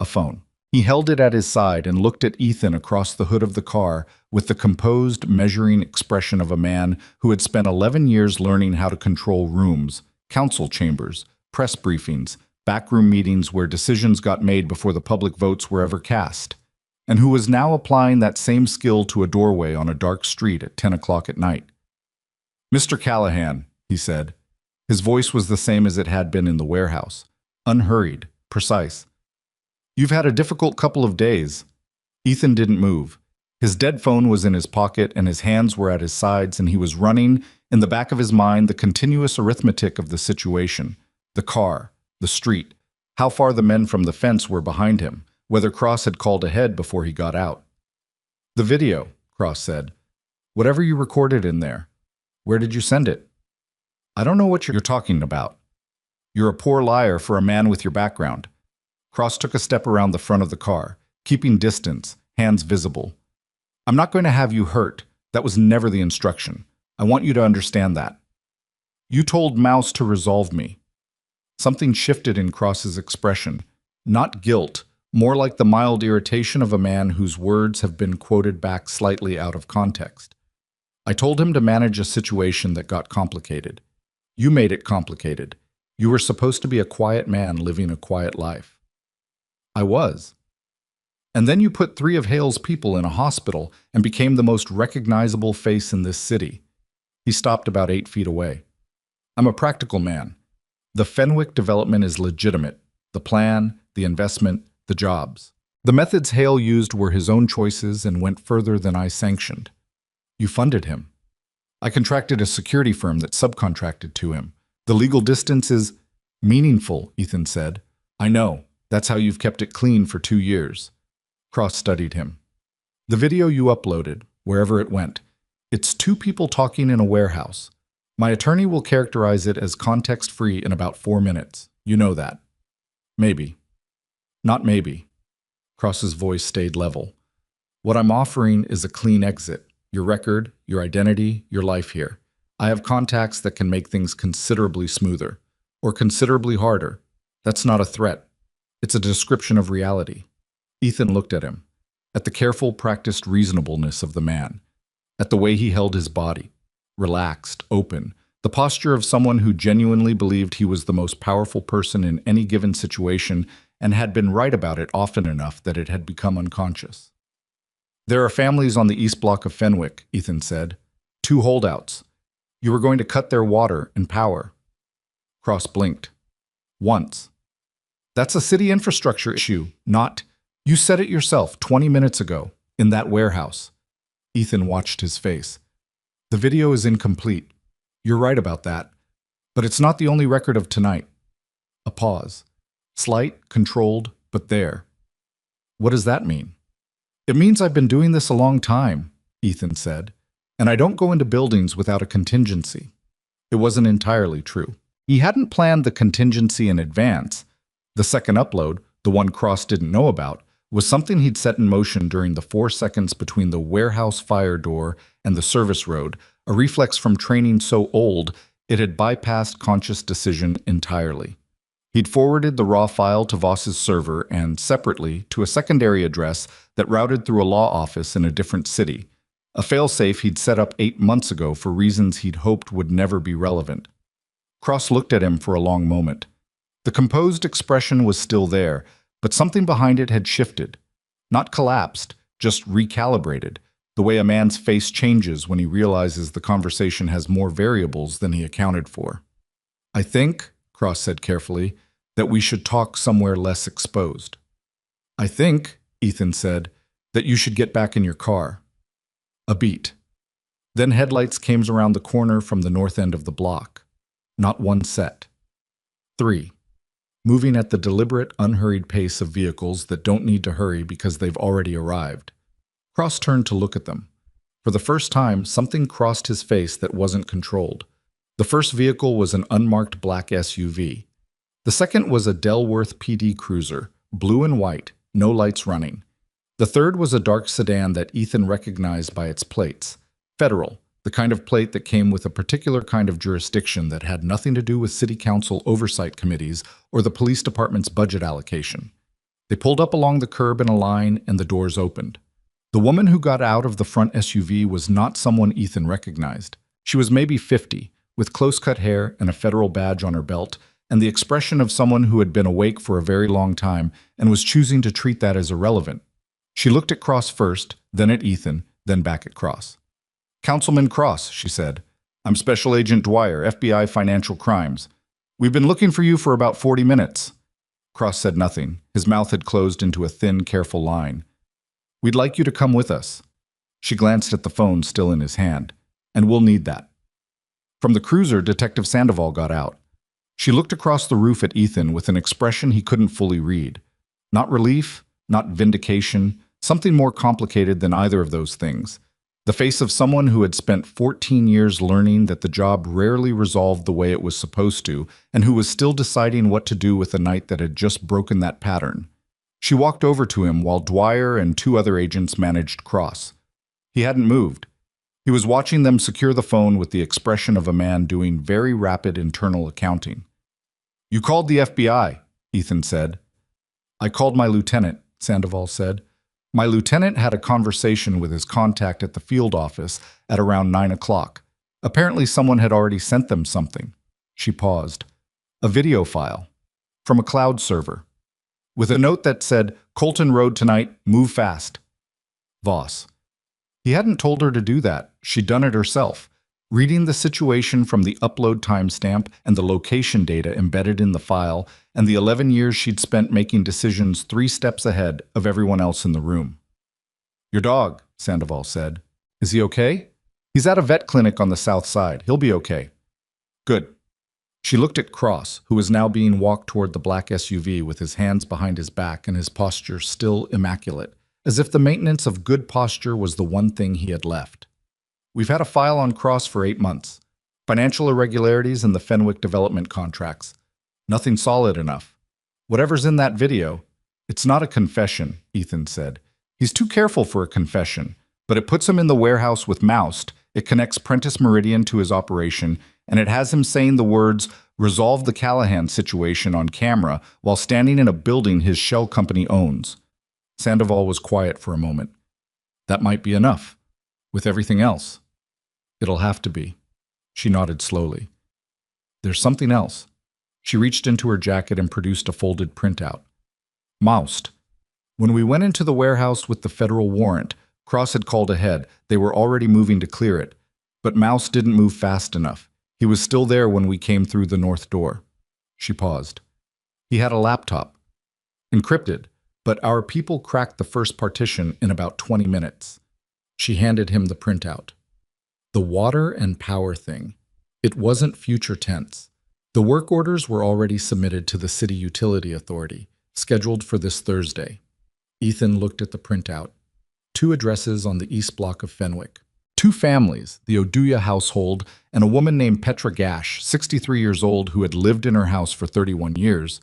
A phone. He held it at his side and looked at Ethan across the hood of the car with the composed, measuring expression of a man who had spent 11 years learning how to control rooms, council chambers, press briefings, backroom meetings where decisions got made before the public votes were ever cast, and who was now applying that same skill to a doorway on a dark street at 10 o'clock at night. "Mr. Callahan," he said. His voice was the same as it had been in the warehouse, unhurried, precise. "You've had a difficult couple of days." Ethan didn't move. His dead phone was in his pocket and his hands were at his sides, and he was running, in the back of his mind, the continuous arithmetic of the situation, the car, the street, how far the men from the fence were behind him, whether Cross had called ahead before he got out. "The video," Cross said. "Whatever you recorded in there. Where did you send it?" "I don't know what you're talking about." "You're a poor liar for a man with your background." Cross took a step around the front of the car, keeping distance, hands visible. "I'm not going to have you hurt. That was never the instruction. I want you to understand that." "You told Mouse to resolve me." Something shifted in Cross's expression. Not guilt, more like the mild irritation of a man whose words have been quoted back slightly out of context. "I told him to manage a situation that got complicated. You made it complicated. You were supposed to be a quiet man living a quiet life." "I was." "And then you put 3 of Hale's people in a hospital and became the most recognizable face in this city." He stopped about 8 feet away. "I'm a practical man. The Fenwick development is legitimate. The plan, the investment, the jobs. The methods Hale used were his own choices and went further than I sanctioned. You funded him." "I contracted a security firm that subcontracted to him. The legal distance is meaningful," Ethan said. "I know. That's how you've kept it clean for 2 years. Cross studied him. "The video you uploaded, wherever it went, it's 2 people talking in a warehouse. My attorney will characterize it as context-free in about 4 minutes. You know that." "Maybe." "Not maybe." Cross's voice stayed level. "What I'm offering is a clean exit. Your record, your identity, your life here. I have contacts that can make things considerably smoother, or considerably harder. That's not a threat. It's a description of reality." Ethan looked at him, at the careful, practiced reasonableness of the man, at the way he held his body, relaxed, open, the posture of someone who genuinely believed he was the most powerful person in any given situation and had been right about it often enough that it had become unconscious. "There are families on the east block of Fenwick," Ethan said. 2 holdouts. You were going to cut their water and power." Cross blinked. "Once." "That's a city infrastructure issue, not—" "You said it yourself 20 minutes ago, in that warehouse." Ethan watched his face. "The video is incomplete. You're right about that. But it's not the only record of tonight." A pause. Slight, controlled, but there. "What does that mean?" "It means I've been doing this a long time," Ethan said, "and I don't go into buildings without a contingency." It wasn't entirely true. He hadn't planned the contingency in advance. The second upload, the one Cross didn't know about, was something he'd set in motion during the 4 seconds between the warehouse fire door and the service road, a reflex from training so old it had bypassed conscious decision entirely. He'd forwarded the raw file to Voss's server and, separately, to a secondary address that routed through a law office in a different city, a failsafe he'd set up 8 months ago for reasons he'd hoped would never be relevant. Cross looked at him for a long moment. The composed expression was still there, but something behind it had shifted. Not collapsed, just recalibrated, the way a man's face changes when he realizes the conversation has more variables than he accounted for. "I think," Cross said carefully, "that we should talk somewhere less exposed." "I think," Ethan said, "that you should get back in your car." A beat. Then headlights came around the corner from the north end of the block. Not one set. 3. Moving at the deliberate, unhurried pace of vehicles that don't need to hurry because they've already arrived. Cross turned to look at them. For the first time, something crossed his face that wasn't controlled. The first vehicle was an unmarked black SUV. The second was a Delworth PD Cruiser, blue and white, no lights running. The third was a dark sedan that Ethan recognized by its plates. Federal, the kind of plate that came with a particular kind of jurisdiction that had nothing to do with city council oversight committees or the police department's budget allocation. They pulled up along the curb in a line and the doors opened. The woman who got out of the front SUV was not someone Ethan recognized. She was maybe 50, with close-cut hair and a federal badge on her belt, and the expression of someone who had been awake for a very long time and was choosing to treat that as irrelevant. She looked at Cross first, then at Ethan, then back at Cross. "Councilman Cross," she said. "I'm Special Agent Dwyer, FBI Financial Crimes. We've been looking for you for about 40 minutes. Cross said nothing. His mouth had closed into a thin, careful line. "We'd like you to come with us." She glanced at the phone still in his hand. "And we'll need that." From the cruiser, Detective Sandoval got out. She looked across the roof at Ethan with an expression he couldn't fully read. Not relief, not vindication, something more complicated than either of those things. The face of someone who had spent 14 years learning that the job rarely resolved the way it was supposed to, and who was still deciding what to do with a night that had just broken that pattern. She walked over to him while Dwyer and 2 other agents managed Cross. He hadn't moved. He was watching them secure the phone with the expression of a man doing very rapid internal accounting. "You called the FBI," Ethan said. "I called my lieutenant," Sandoval said. "My lieutenant had a conversation with his contact at the field office at around 9 o'clock. Apparently someone had already sent them something." She paused. "A video file. From a cloud server. With a note that said, 'Colton Road tonight, move fast.'" Voss. He hadn't told her to do that. She'd done it herself. Reading the situation from the upload timestamp and the location data embedded in the file, and the 11 years she'd spent making decisions 3 steps ahead of everyone else in the room. "Your dog," Sandoval said. "Is he okay?" "He's at a vet clinic on the south side. He'll be okay." "Good." She looked at Cross, who was now being walked toward the black SUV with his hands behind his back and his posture still immaculate, as if the maintenance of good posture was the one thing he had left. "We've had a file on Cross for 8 months. Financial irregularities in the Fenwick development contracts. Nothing solid enough. Whatever's in that video, it's not a confession," Ethan said. "He's too careful for a confession, but it puts him in the warehouse with Moust. It connects Prentice Meridian to his operation, and it has him saying the words, 'Resolve the Callahan situation' on camera while standing in a building his shell company owns." Sandoval was quiet for a moment. "That might be enough. With everything else." "It'll have to be." She nodded slowly. "There's something else." She reached into her jacket and produced a folded printout. "Moust. When we went into the warehouse with the federal warrant, Cross had called ahead. They were already moving to clear it. But Moust didn't move fast enough. He was still there when we came through the north door." She paused. "He had a laptop. Encrypted, but our people cracked the first partition in about 20 minutes. She handed him the printout. The water and power thing. It wasn't future tense. The work orders were already submitted to the City Utility Authority, scheduled for this Thursday. Ethan looked at the printout. 2 addresses on the east block of Fenwick. 2 families, the Oduya household and a woman named Petra Gash, 63 years old, who had lived in her house for 31 years.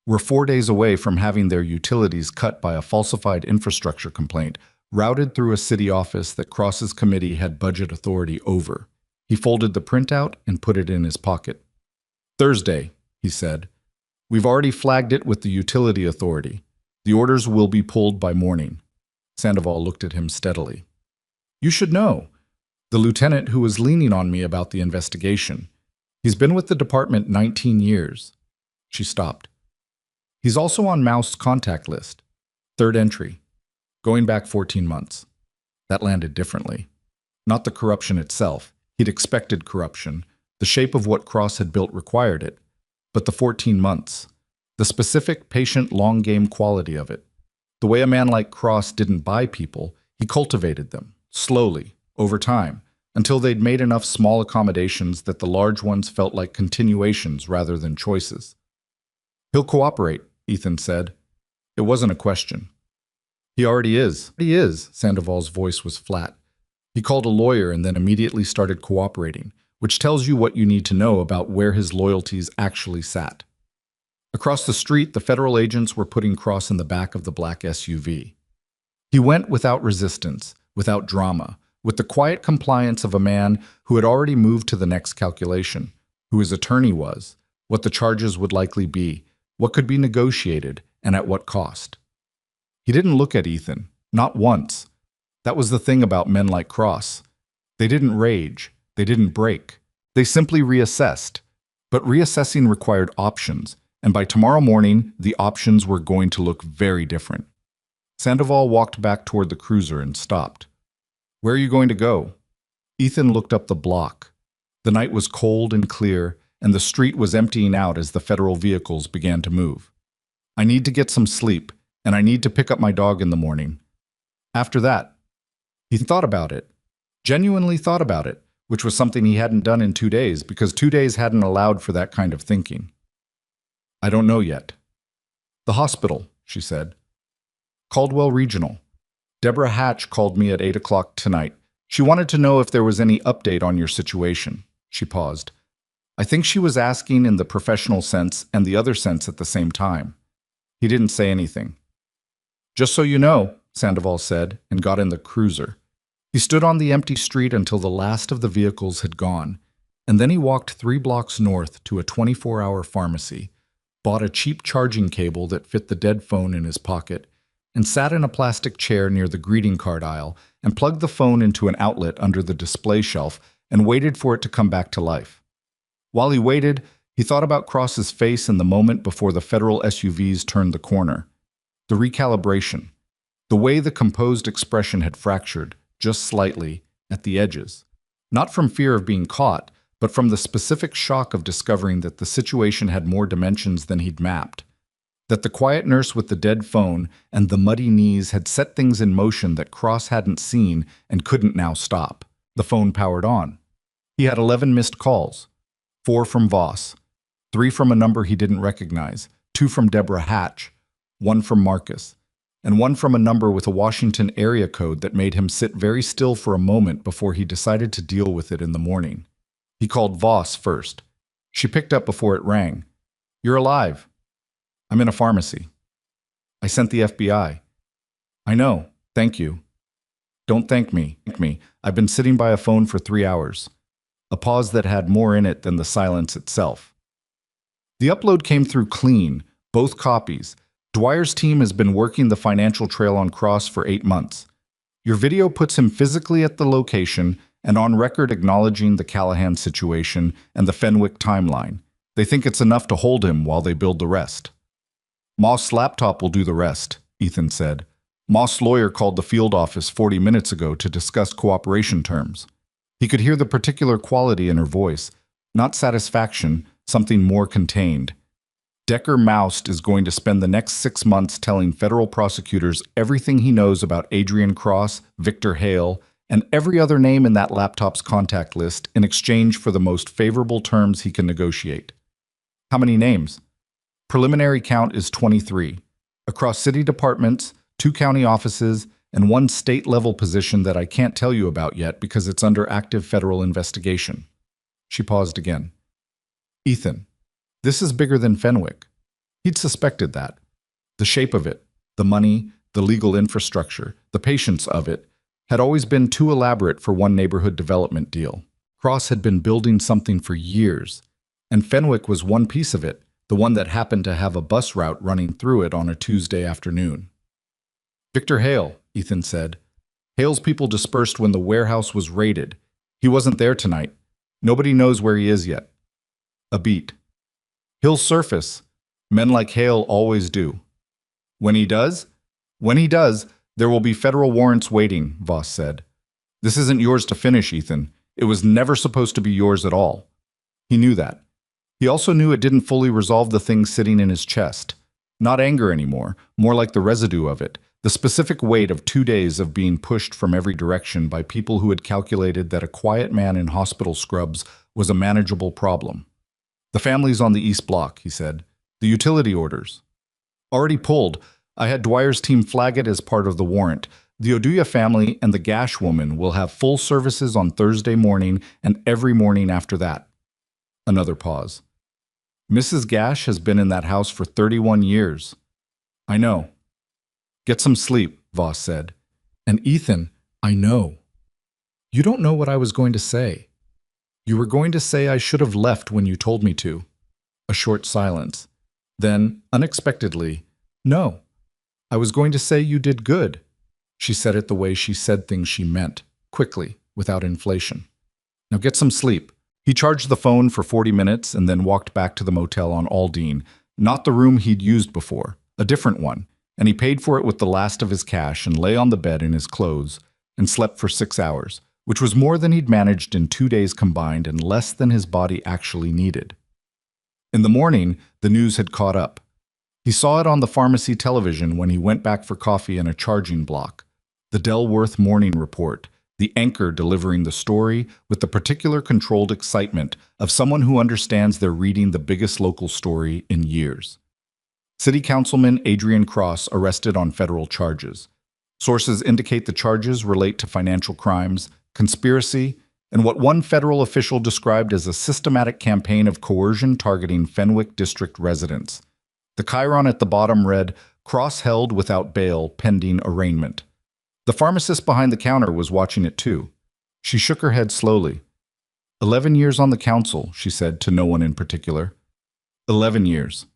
were 4 days away from having their utilities cut by a falsified infrastructure complaint routed through a city office that Cross's committee had budget authority over. He folded the printout and put it in his pocket. Thursday, he said. We've already flagged it with the utility authority. The orders will be pulled by morning. Sandoval looked at him steadily. You should know. The lieutenant who was leaning on me about the investigation. He's been with the department 19 years. She stopped. He's also on Mouse's contact list. Third entry. Going back 14 months. That landed differently. Not the corruption itself. He'd expected corruption. The shape of what Cross had built required it. But the 14 months. The specific, patient, long-game quality of it. The way a man like Cross didn't buy people, he cultivated them, slowly, over time, until they'd made enough small accommodations that the large ones felt like continuations rather than choices. He'll cooperate, Ethan said. It wasn't a question. He already is. He is, Sandoval's voice was flat. He called a lawyer and then immediately started cooperating, which tells you what you need to know about where his loyalties actually sat. Across the street, the federal agents were putting Cross in the back of the black SUV. He went without resistance, without drama, with the quiet compliance of a man who had already moved to the next calculation, who his attorney was, what the charges would likely be, what could be negotiated, and at what cost. He didn't look at Ethan, not once. That was the thing about men like Cross. They didn't rage, they didn't break. They simply reassessed. But reassessing required options, and by tomorrow morning, the options were going to look very different. Sandoval walked back toward the cruiser and stopped. Where are you going to go? Ethan looked up the block. The night was cold and clear, and the street was emptying out as the federal vehicles began to move. I need to get some sleep, and I need to pick up my dog in the morning. After that, he thought about it, genuinely thought about it, which was something he hadn't done in 2 days because 2 days hadn't allowed for that kind of thinking. I don't know yet. The hospital, she said. Caldwell Regional. Deborah Hatch called me at 8 o'clock tonight. She wanted to know if there was any update on your situation. She paused. I think she was asking in the professional sense and the other sense at the same time. He didn't say anything. Just so you know, Sandoval said, and got in the cruiser. He stood on the empty street until the last of the vehicles had gone, and then he walked 3 blocks north to a 24-hour pharmacy, bought a cheap charging cable that fit the dead phone in his pocket, and sat in a plastic chair near the greeting card aisle and plugged the phone into an outlet under the display shelf and waited for it to come back to life. While he waited, he thought about Cross's face in the moment before the federal SUVs turned the corner. The recalibration. The way the composed expression had fractured, just slightly, at the edges. Not from fear of being caught, but from the specific shock of discovering that the situation had more dimensions than he'd mapped. That the quiet nurse with the dead phone and the muddy knees had set things in motion that Cross hadn't seen and couldn't now stop. The phone powered on. He had 11 missed calls. 4 from Voss. 3 from a number he didn't recognize. 2 from Deborah Hatch. 1 from Marcus. And 1 from a number with a Washington area code that made him sit very still for a moment before he decided to deal with it in the morning. He called Voss first. She picked up before it rang. You're alive. I'm in a pharmacy. I sent the FBI. I know. Thank you. Don't thank me. Thank me. I've been sitting by a phone for 3 hours. A pause that had more in it than the silence itself. The upload came through clean, both copies. Dwyer's team has been working the financial trail on Cross for 8 months. Your video puts him physically at the location and on record acknowledging the Callahan situation and the Fenwick timeline. They think it's enough to hold him while they build the rest. Moss' laptop will do the rest, Ethan said. Moss' lawyer called the field office 40 minutes ago to discuss cooperation terms. He could hear the particular quality in her voice, not satisfaction, something more contained. Decker Moust is going to spend the next 6 months telling federal prosecutors everything he knows about Adrian Cross, Victor Hale, and every other name in that laptop's contact list in exchange for the most favorable terms he can negotiate. How many names? Preliminary count is 23. Across city departments, 2 county offices, and 1 state-level position that I can't tell you about yet because it's under active federal investigation. She paused again. Ethan, this is bigger than Fenwick. He'd suspected that. The shape of it, the money, the legal infrastructure, the patience of it, had always been too elaborate for one neighborhood development deal. Cross had been building something for years, and Fenwick was one piece of it, the one that happened to have a bus route running through it on a Tuesday afternoon. "Victor Hale," Ethan said. "Hale's people dispersed when the warehouse was raided. He wasn't there tonight. Nobody knows where he is yet." A beat. "He'll surface. Men like Hale always do." When he does, there will be federal warrants waiting," Voss said. "This isn't yours to finish, Ethan. It was never supposed to be yours at all." He knew that. He also knew it didn't fully resolve the thing sitting in his chest. Not anger anymore, more like the residue of it, the specific weight of 2 days of being pushed from every direction by people who had calculated that a quiet man in hospital scrubs was a manageable problem. "The family's on the East Block," he said. "The utility orders. Already pulled. I had Dwyer's team flag it as part of the warrant. The Oduya family and the Gash woman will have full services on Thursday morning and every morning after that." Another pause. "Mrs. Gash has been in that house for 31 years. "I know." "Get some sleep," Voss said. "And Ethan, I know. You don't know what I was going to say. You were going to say I should have left when you told me to." A short silence. Then, unexpectedly, "No. I was going to say you did good." She said it the way she said things she meant, quickly, without inflation. "Now get some sleep." He charged the phone for 40 minutes and then walked back to the motel on Aldine, not the room he'd used before, a different one, and he paid for it with the last of his cash and lay on the bed in his clothes and slept for 6 hours, which was more than he'd managed in 2 days combined and less than his body actually needed. In the morning, the news had caught up. He saw it on the pharmacy television when he went back for coffee in a charging block. The Delworth Morning Report, the anchor delivering the story with the particular controlled excitement of someone who understands they're reading the biggest local story in years. City Councilman Adrian Cross arrested on federal charges. Sources indicate the charges relate to financial crimes, conspiracy, and what one federal official described as a systematic campaign of coercion targeting Fenwick District residents. The chyron at the bottom read, "Cross held without bail pending arraignment." The pharmacist behind the counter was watching it too. She shook her head slowly. 11 years on the council, she said to no one in particular. 11 years.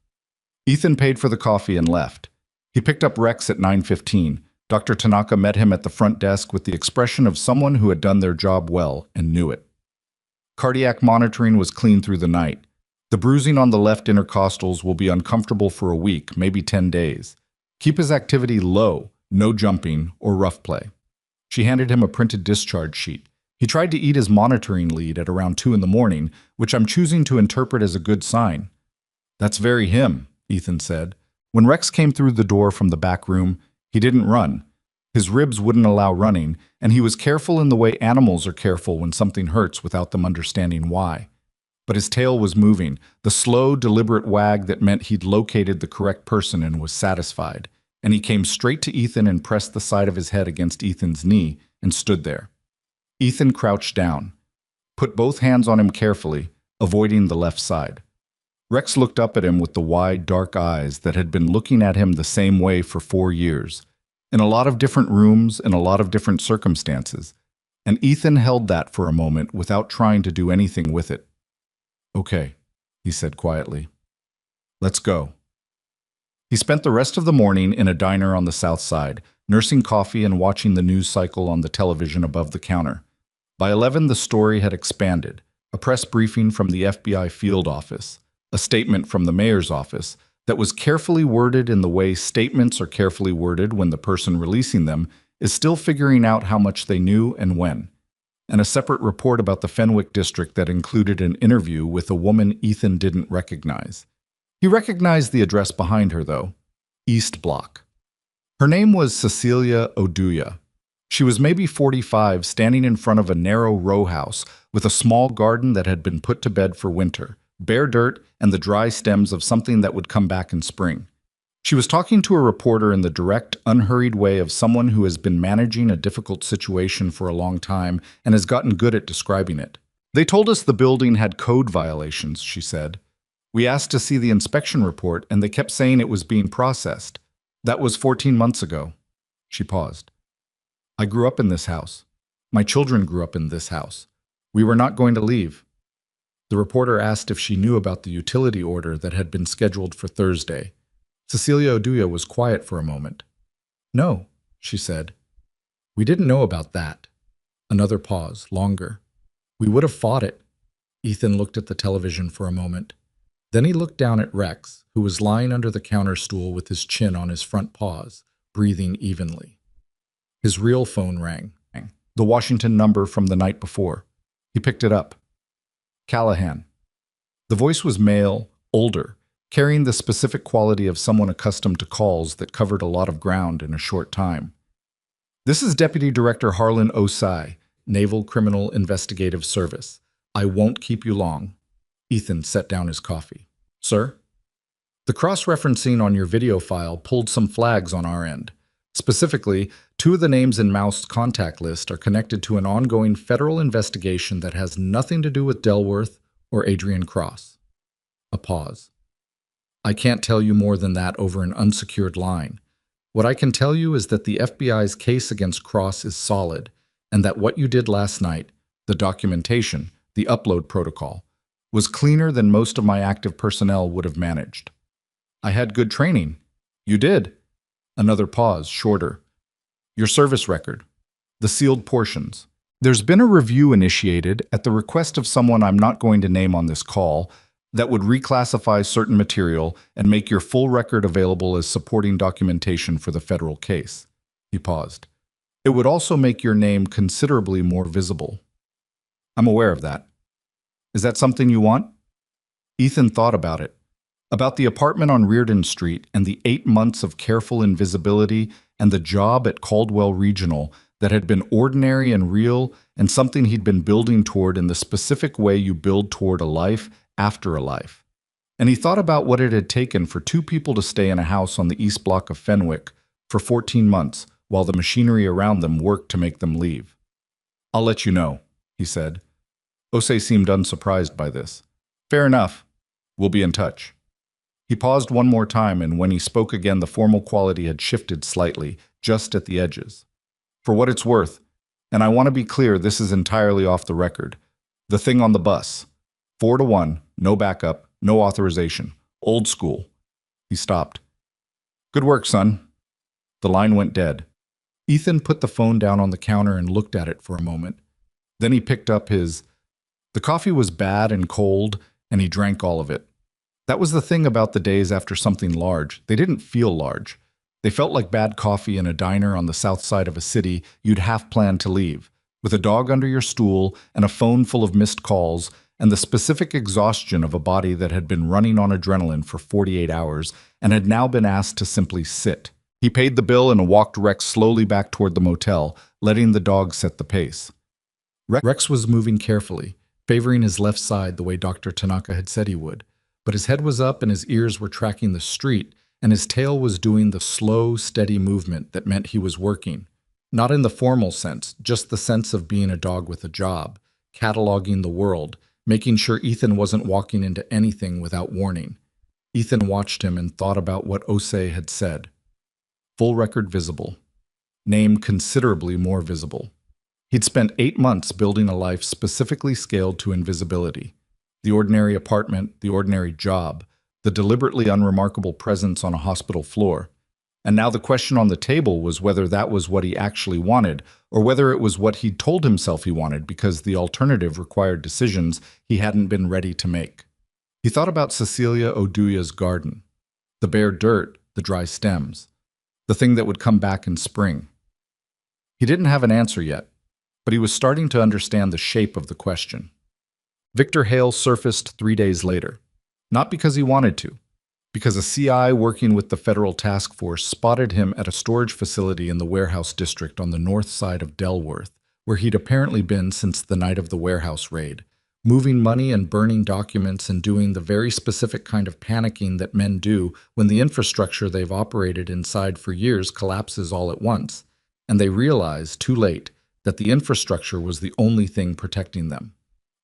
Ethan paid for the coffee and left. He picked up Rex at 9:15. Dr. Tanaka met him at the front desk with the expression of someone who had done their job well and knew it. Cardiac monitoring was clean through the night. The bruising on the left intercostals will be uncomfortable for a week, maybe 10 days. Keep his activity low, no jumping or rough play. She handed him a printed discharge sheet. He tried to eat his monitoring lead at around 2 in the morning, which I'm choosing to interpret as a good sign. "That's very him," Ethan said. When Rex came through the door from the back room, he didn't run. His ribs wouldn't allow running, and he was careful in the way animals are careful when something hurts without them understanding why. But his tail was moving, the slow, deliberate wag that meant he'd located the correct person and was satisfied. And he came straight to Ethan and pressed the side of his head against Ethan's knee and stood there. Ethan crouched down, put both hands on him carefully, avoiding the left side. Rex looked up at him with the wide, dark eyes that had been looking at him the same way for 4 years, in a lot of different rooms, in a lot of different circumstances, and Ethan held that for a moment without trying to do anything with it. "Okay," he said quietly. "Let's go." He spent the rest of the morning in a diner on the south side, nursing coffee and watching the news cycle on the television above the counter. By 11, the story had expanded. A press briefing from the FBI field office, a statement from the mayor's office that was carefully worded in the way statements are carefully worded when the person releasing them is still figuring out how much they knew and when, and a separate report about the Fenwick district that included an interview with a woman Ethan didn't recognize. He recognized the address behind her, though, East Block. Her name was Cecilia Oduya. She was maybe 45, standing in front of a narrow row house with a small garden that had been put to bed for winter, bare dirt and the dry stems of something that would come back in spring. She was talking to a reporter in the direct, unhurried way of someone who has been managing a difficult situation for a long time and has gotten good at describing it. "They told us the building had code violations," she said. We asked to see the inspection report, and they kept saying it was being processed. That was 14 months ago. She paused. I grew up in this house. My children grew up in this house. We were not going to leave. The reporter asked if she knew about the utility order that had been scheduled for Thursday. Cecilia Oduya was quiet for a moment. No, she said. We didn't know about that. Another pause, longer. We would have fought it. Ethan looked at the television for a moment. Then he looked down at Rex, who was lying under the counter stool with his chin on his front paws, breathing evenly. His real phone rang. The Washington number from the night before. He picked it up. Callahan. The voice was male, older, carrying the specific quality of someone accustomed to calls that covered a lot of ground in a short time. This is Deputy Director Harlan Osai, Naval Criminal Investigative Service. I won't keep you long. Ethan set down his coffee. Sir? The cross-referencing on your video file pulled some flags on our end. Specifically, 2 of the names in Mouse's contact list are connected to an ongoing federal investigation that has nothing to do with Delworth or Adrian Cross. A pause. I can't tell you more than that over an unsecured line. What I can tell you is that the FBI's case against Cross is solid, and that what you did last night, the documentation, the upload protocol, was cleaner than most of my active personnel would have managed. I had good training. You did. Another pause, shorter. Your service record. The sealed portions. There's been a review initiated at the request of someone I'm not going to name on this call that would reclassify certain material and make your full record available as supporting documentation for the federal case. He paused. It would also make your name considerably more visible. I'm aware of that. Is that something you want? Ethan thought about it. About the apartment on Reardon Street and the 8 months of careful invisibility and the job at Caldwell Regional that had been ordinary and real and something he'd been building toward in the specific way you build toward a life after a life. And he thought about what it had taken for 2 people to stay in a house on the east block of Fenwick for 14 months while the machinery around them worked to make them leave. I'll let you know, he said. Osei seemed unsurprised by this. Fair enough. We'll be in touch. He paused one more time, and when he spoke again, the formal quality had shifted slightly, just at the edges. For what it's worth, and I want to be clear, this is entirely off the record. The thing on the bus. 4-1, no backup, no authorization. Old school. He stopped. Good work, son. The line went dead. Ethan put the phone down on the counter and looked at it for a moment. Then he picked up his... The coffee was bad and cold, and he drank all of it. That was the thing about the days after something large. They didn't feel large. They felt like bad coffee in a diner on the south side of a city you'd half planned to leave, with a dog under your stool and a phone full of missed calls and the specific exhaustion of a body that had been running on adrenaline for 48 hours and had now been asked to simply sit. He paid the bill and walked Rex slowly back toward the motel, letting the dog set the pace. Rex was moving carefully, favoring his left side the way Dr. Tanaka had said he would. But his head was up and his ears were tracking the street, and his tail was doing the slow, steady movement that meant he was working. Not in the formal sense, just the sense of being a dog with a job, cataloging the world, making sure Ethan wasn't walking into anything without warning. Ethan watched him and thought about what Osei had said. Full record visible. Name considerably more visible. He'd spent 8 months building a life specifically scaled to invisibility. The ordinary apartment, the ordinary job, the deliberately unremarkable presence on a hospital floor. And now the question on the table was whether that was what he actually wanted, or whether it was what he'd told himself he wanted because the alternative required decisions he hadn't been ready to make. He thought about Cecilia Oduya's garden, the bare dirt, the dry stems, the thing that would come back in spring. He didn't have an answer yet, but he was starting to understand the shape of the question. Victor Hale surfaced 3 days later, not because he wanted to, because a CI working with the federal task force spotted him at a storage facility in the warehouse district on the north side of Delworth, where he'd apparently been since the night of the warehouse raid, moving money and burning documents and doing the very specific kind of panicking that men do when the infrastructure they've operated inside for years collapses all at once, and they realize, too late, that the infrastructure was the only thing protecting them.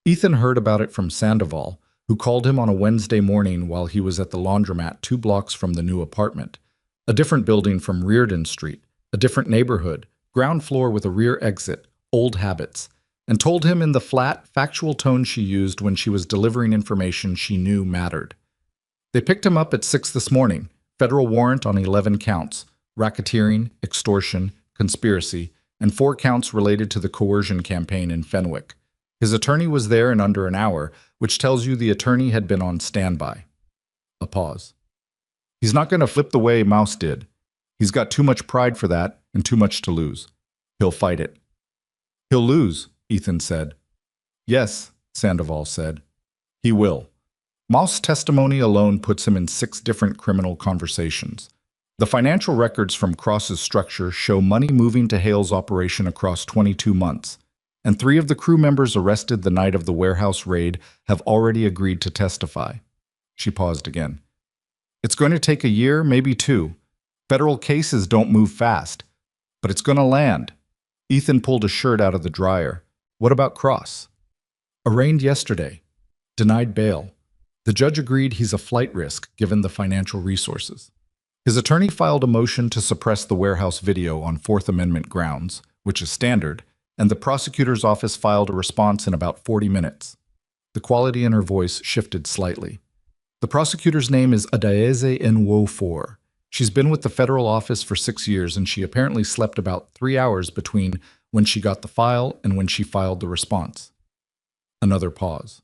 Ethan heard about it from Sandoval, who called him on a Wednesday morning while he was at the laundromat 2 blocks from the new apartment, a different building from Reardon Street, a different neighborhood, ground floor with a rear exit, old habits, and told him in the flat, factual tone she used when she was delivering information she knew mattered. They picked him up at 6 this morning, federal warrant on 11 counts, racketeering, extortion, conspiracy, and 4 counts related to the coercion campaign in Fenwick. His attorney was there in under an hour, which tells you the attorney had been on standby. A pause. He's not going to flip the way Mouse did. He's got too much pride for that and too much to lose. He'll fight it. He'll lose, Ethan said. Yes, Sandoval said. He will. Mouse's testimony alone puts him in 6 different criminal conversations. The financial records from Cross's structure show money moving to Hale's operation across 22 months, and 3 of the crew members arrested the night of the warehouse raid have already agreed to testify. She paused again. It's going to take a year, maybe 2. Federal cases don't move fast, but it's going to land. Ethan pulled a shirt out of the dryer. What about Cross? Arraigned yesterday. Denied bail. The judge agreed he's a flight risk given the financial resources. His attorney filed a motion to suppress the warehouse video on Fourth Amendment grounds, which is standard, and the prosecutor's office filed a response in about 40 minutes. The quality in her voice shifted slightly. The prosecutor's name is Adaeze Nwofor. She's been with the federal office for 6 years, and she apparently slept about 3 hours between when she got the file and when she filed the response. Another pause.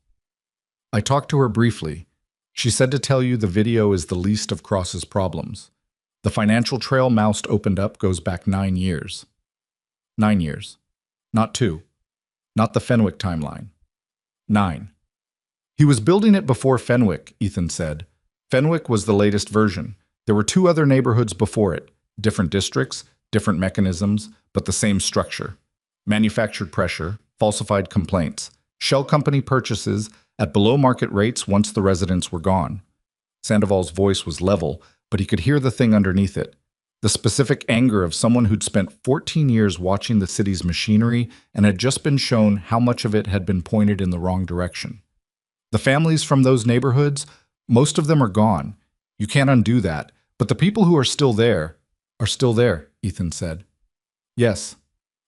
I talked to her briefly. She said to tell you the video is the least of Cross's problems. The financial trail Mouse opened up goes back 9 years. 9 years. Not 2. Not the Fenwick timeline. 9. He was building it before Fenwick, Ethan said. Fenwick was the latest version. There were 2 other neighborhoods before it, different districts, different mechanisms, but the same structure. Manufactured pressure, falsified complaints, shell company purchases at below-market rates once the residents were gone. Sandoval's voice was level, but he could hear the thing underneath it. The specific anger of someone who'd spent 14 years watching the city's machinery and had just been shown how much of it had been pointed in the wrong direction. The families from those neighborhoods, most of them are gone. You can't undo that, but the people who are still there, Ethan said. Yes.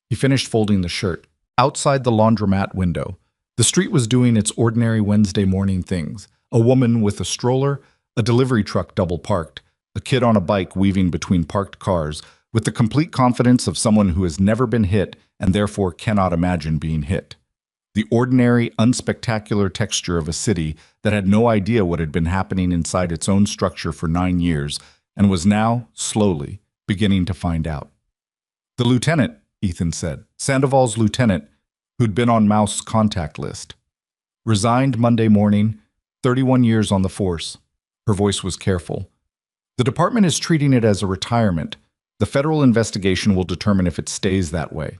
He finished folding the shirt. Outside the laundromat window, the street was doing its ordinary Wednesday morning things. A woman with a stroller, a delivery truck double parked, a kid on a bike weaving between parked cars, with the complete confidence of someone who has never been hit and therefore cannot imagine being hit. The ordinary, unspectacular texture of a city that had no idea what had been happening inside its own structure for 9 years and was now, slowly, beginning to find out. The lieutenant, Ethan said, Sandoval's lieutenant, who'd been on Mouse's contact list. Resigned Monday morning, 31 years on the force. Her voice was careful. The department is treating it as a retirement. The federal investigation will determine if it stays that way.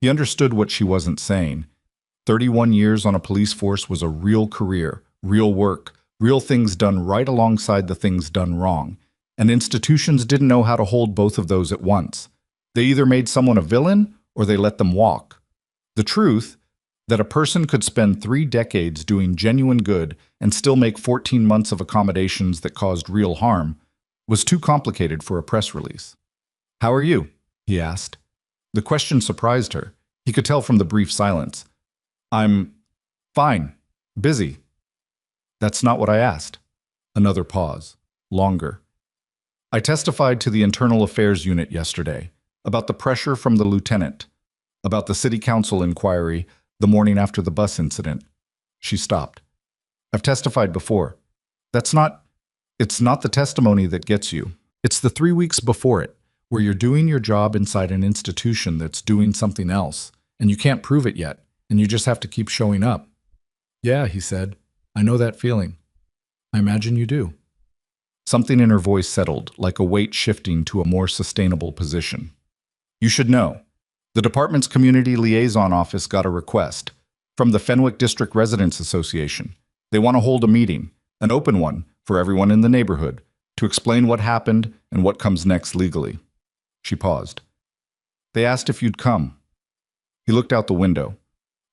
He understood what she wasn't saying. 31 years on a police force was a real career, real work, real things done right alongside the things done wrong. And institutions didn't know how to hold both of those at once. They either made someone a villain or they let them walk. The truth, that a person could spend 3 decades doing genuine good and still make 14 months of accommodations that caused real harm, was too complicated for a press release. How are you? He asked. The question surprised her. He could tell from the brief silence. I'm fine. Busy. That's not what I asked. Another pause. Longer. I testified to the Internal Affairs Unit yesterday about the pressure from the lieutenant, about the city council inquiry the morning after the bus incident. She stopped. I've testified before. It's not the testimony that gets you. It's the 3 weeks before it, where you're doing your job inside an institution that's doing something else, and you can't prove it yet, and you just have to keep showing up. Yeah, he said. I know that feeling. I imagine you do. Something in her voice settled, like a weight shifting to a more sustainable position. You should know. The department's Community Liaison Office got a request from the Fenwick District Residents Association. They want to hold a meeting, an open one, for everyone in the neighborhood, to explain what happened and what comes next legally. She paused. They asked if you'd come. He looked out the window.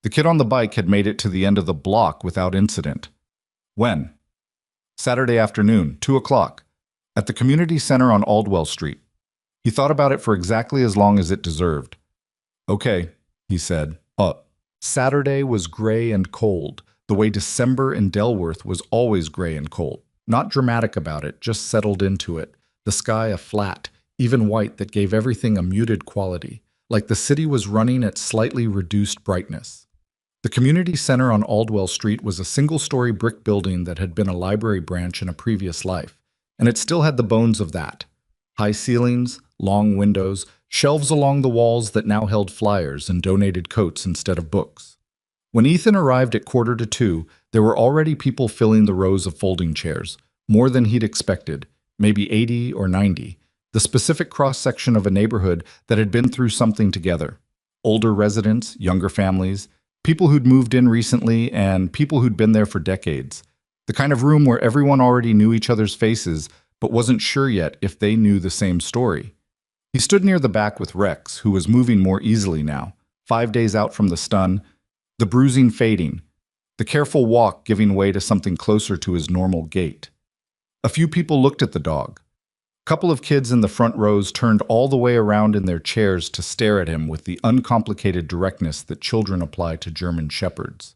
The kid on the bike had made it to the end of the block without incident. When? Saturday afternoon, 2 o'clock, at the community center on Aldwell Street. He thought about it for exactly as long as it deserved. Okay, he said. Saturday was gray and cold, the way December in Delworth was always gray and cold. Not dramatic about it, just settled into it. The sky a flat, even white that gave everything a muted quality, like the city was running at slightly reduced brightness. The community center on Aldwell Street was a single-story brick building that had been a library branch in a previous life, and it still had the bones of that. High ceilings, long windows, shelves along the walls that now held flyers and donated coats instead of books. When Ethan arrived at 1:45, there were already people filling the rows of folding chairs, more than he'd expected, maybe 80 or 90, the specific cross-section of a neighborhood that had been through something together. Older residents, younger families, people who'd moved in recently, and people who'd been there for decades. The kind of room where everyone already knew each other's faces, but wasn't sure yet if they knew the same story. He stood near the back with Rex, who was moving more easily now, 5 days out from the stun, the bruising fading, the careful walk giving way to something closer to his normal gait. A few people looked at the dog. A couple of kids in the front rows turned all the way around in their chairs to stare at him with the uncomplicated directness that children apply to German shepherds.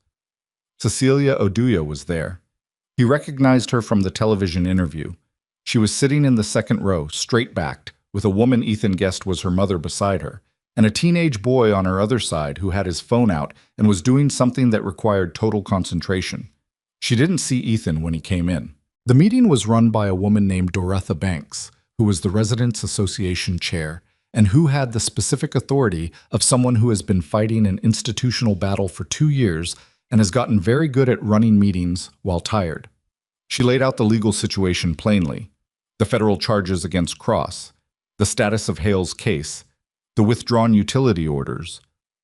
Cecilia Oduya was there. He recognized her from the television interview. She was sitting in the second row, straight-backed, with a woman Ethan guessed was her mother beside her, and a teenage boy on her other side who had his phone out and was doing something that required total concentration. She didn't see Ethan when he came in. The meeting was run by a woman named Dorotha Banks, who was the Residents Association chair, and who had the specific authority of someone who has been fighting an institutional battle for 2 years and has gotten very good at running meetings while tired. She laid out the legal situation plainly: the federal charges against Cross, the status of Hale's case, the withdrawn utility orders,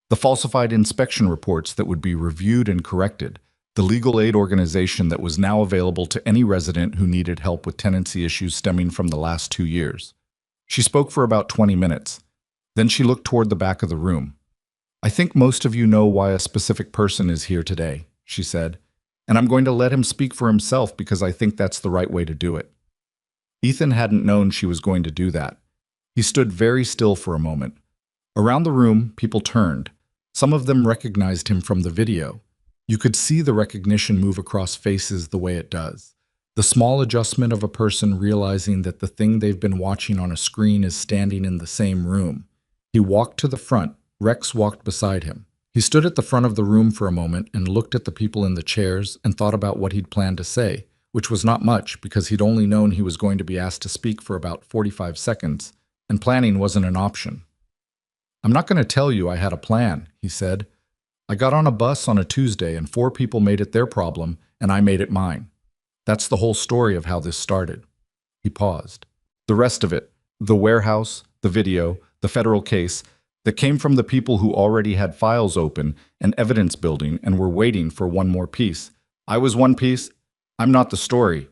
the falsified inspection reports that would be reviewed and corrected, the legal aid organization that was now available to any resident who needed help with tenancy issues stemming from the last 2 years. She spoke for about 20 minutes. Then she looked toward the back of the room. "I think most of you know why a specific person is here today," she said, "and I'm going to let him speak for himself because I think that's the right way to do it." Ethan hadn't known she was going to do that. He stood very still for a moment. Around the room, people turned. Some of them recognized him from the video. You could see the recognition move across faces the way it does. The small adjustment of a person realizing that the thing they've been watching on a screen is standing in the same room. He walked to the front. Rex walked beside him. He stood at the front of the room for a moment and looked at the people in the chairs and thought about what he'd planned to say, which was not much because he'd only known he was going to be asked to speak for about 45 seconds, and planning wasn't an option. "I'm not going to tell you I had a plan," he said. "I got on a bus on a Tuesday and 4 people made it their problem and I made it mine. That's the whole story of how this started." He paused. The rest of it, the warehouse, the video, the federal case, that came from the people who already had files open and evidence building and were waiting for one more piece. I was one piece. I'm not the story.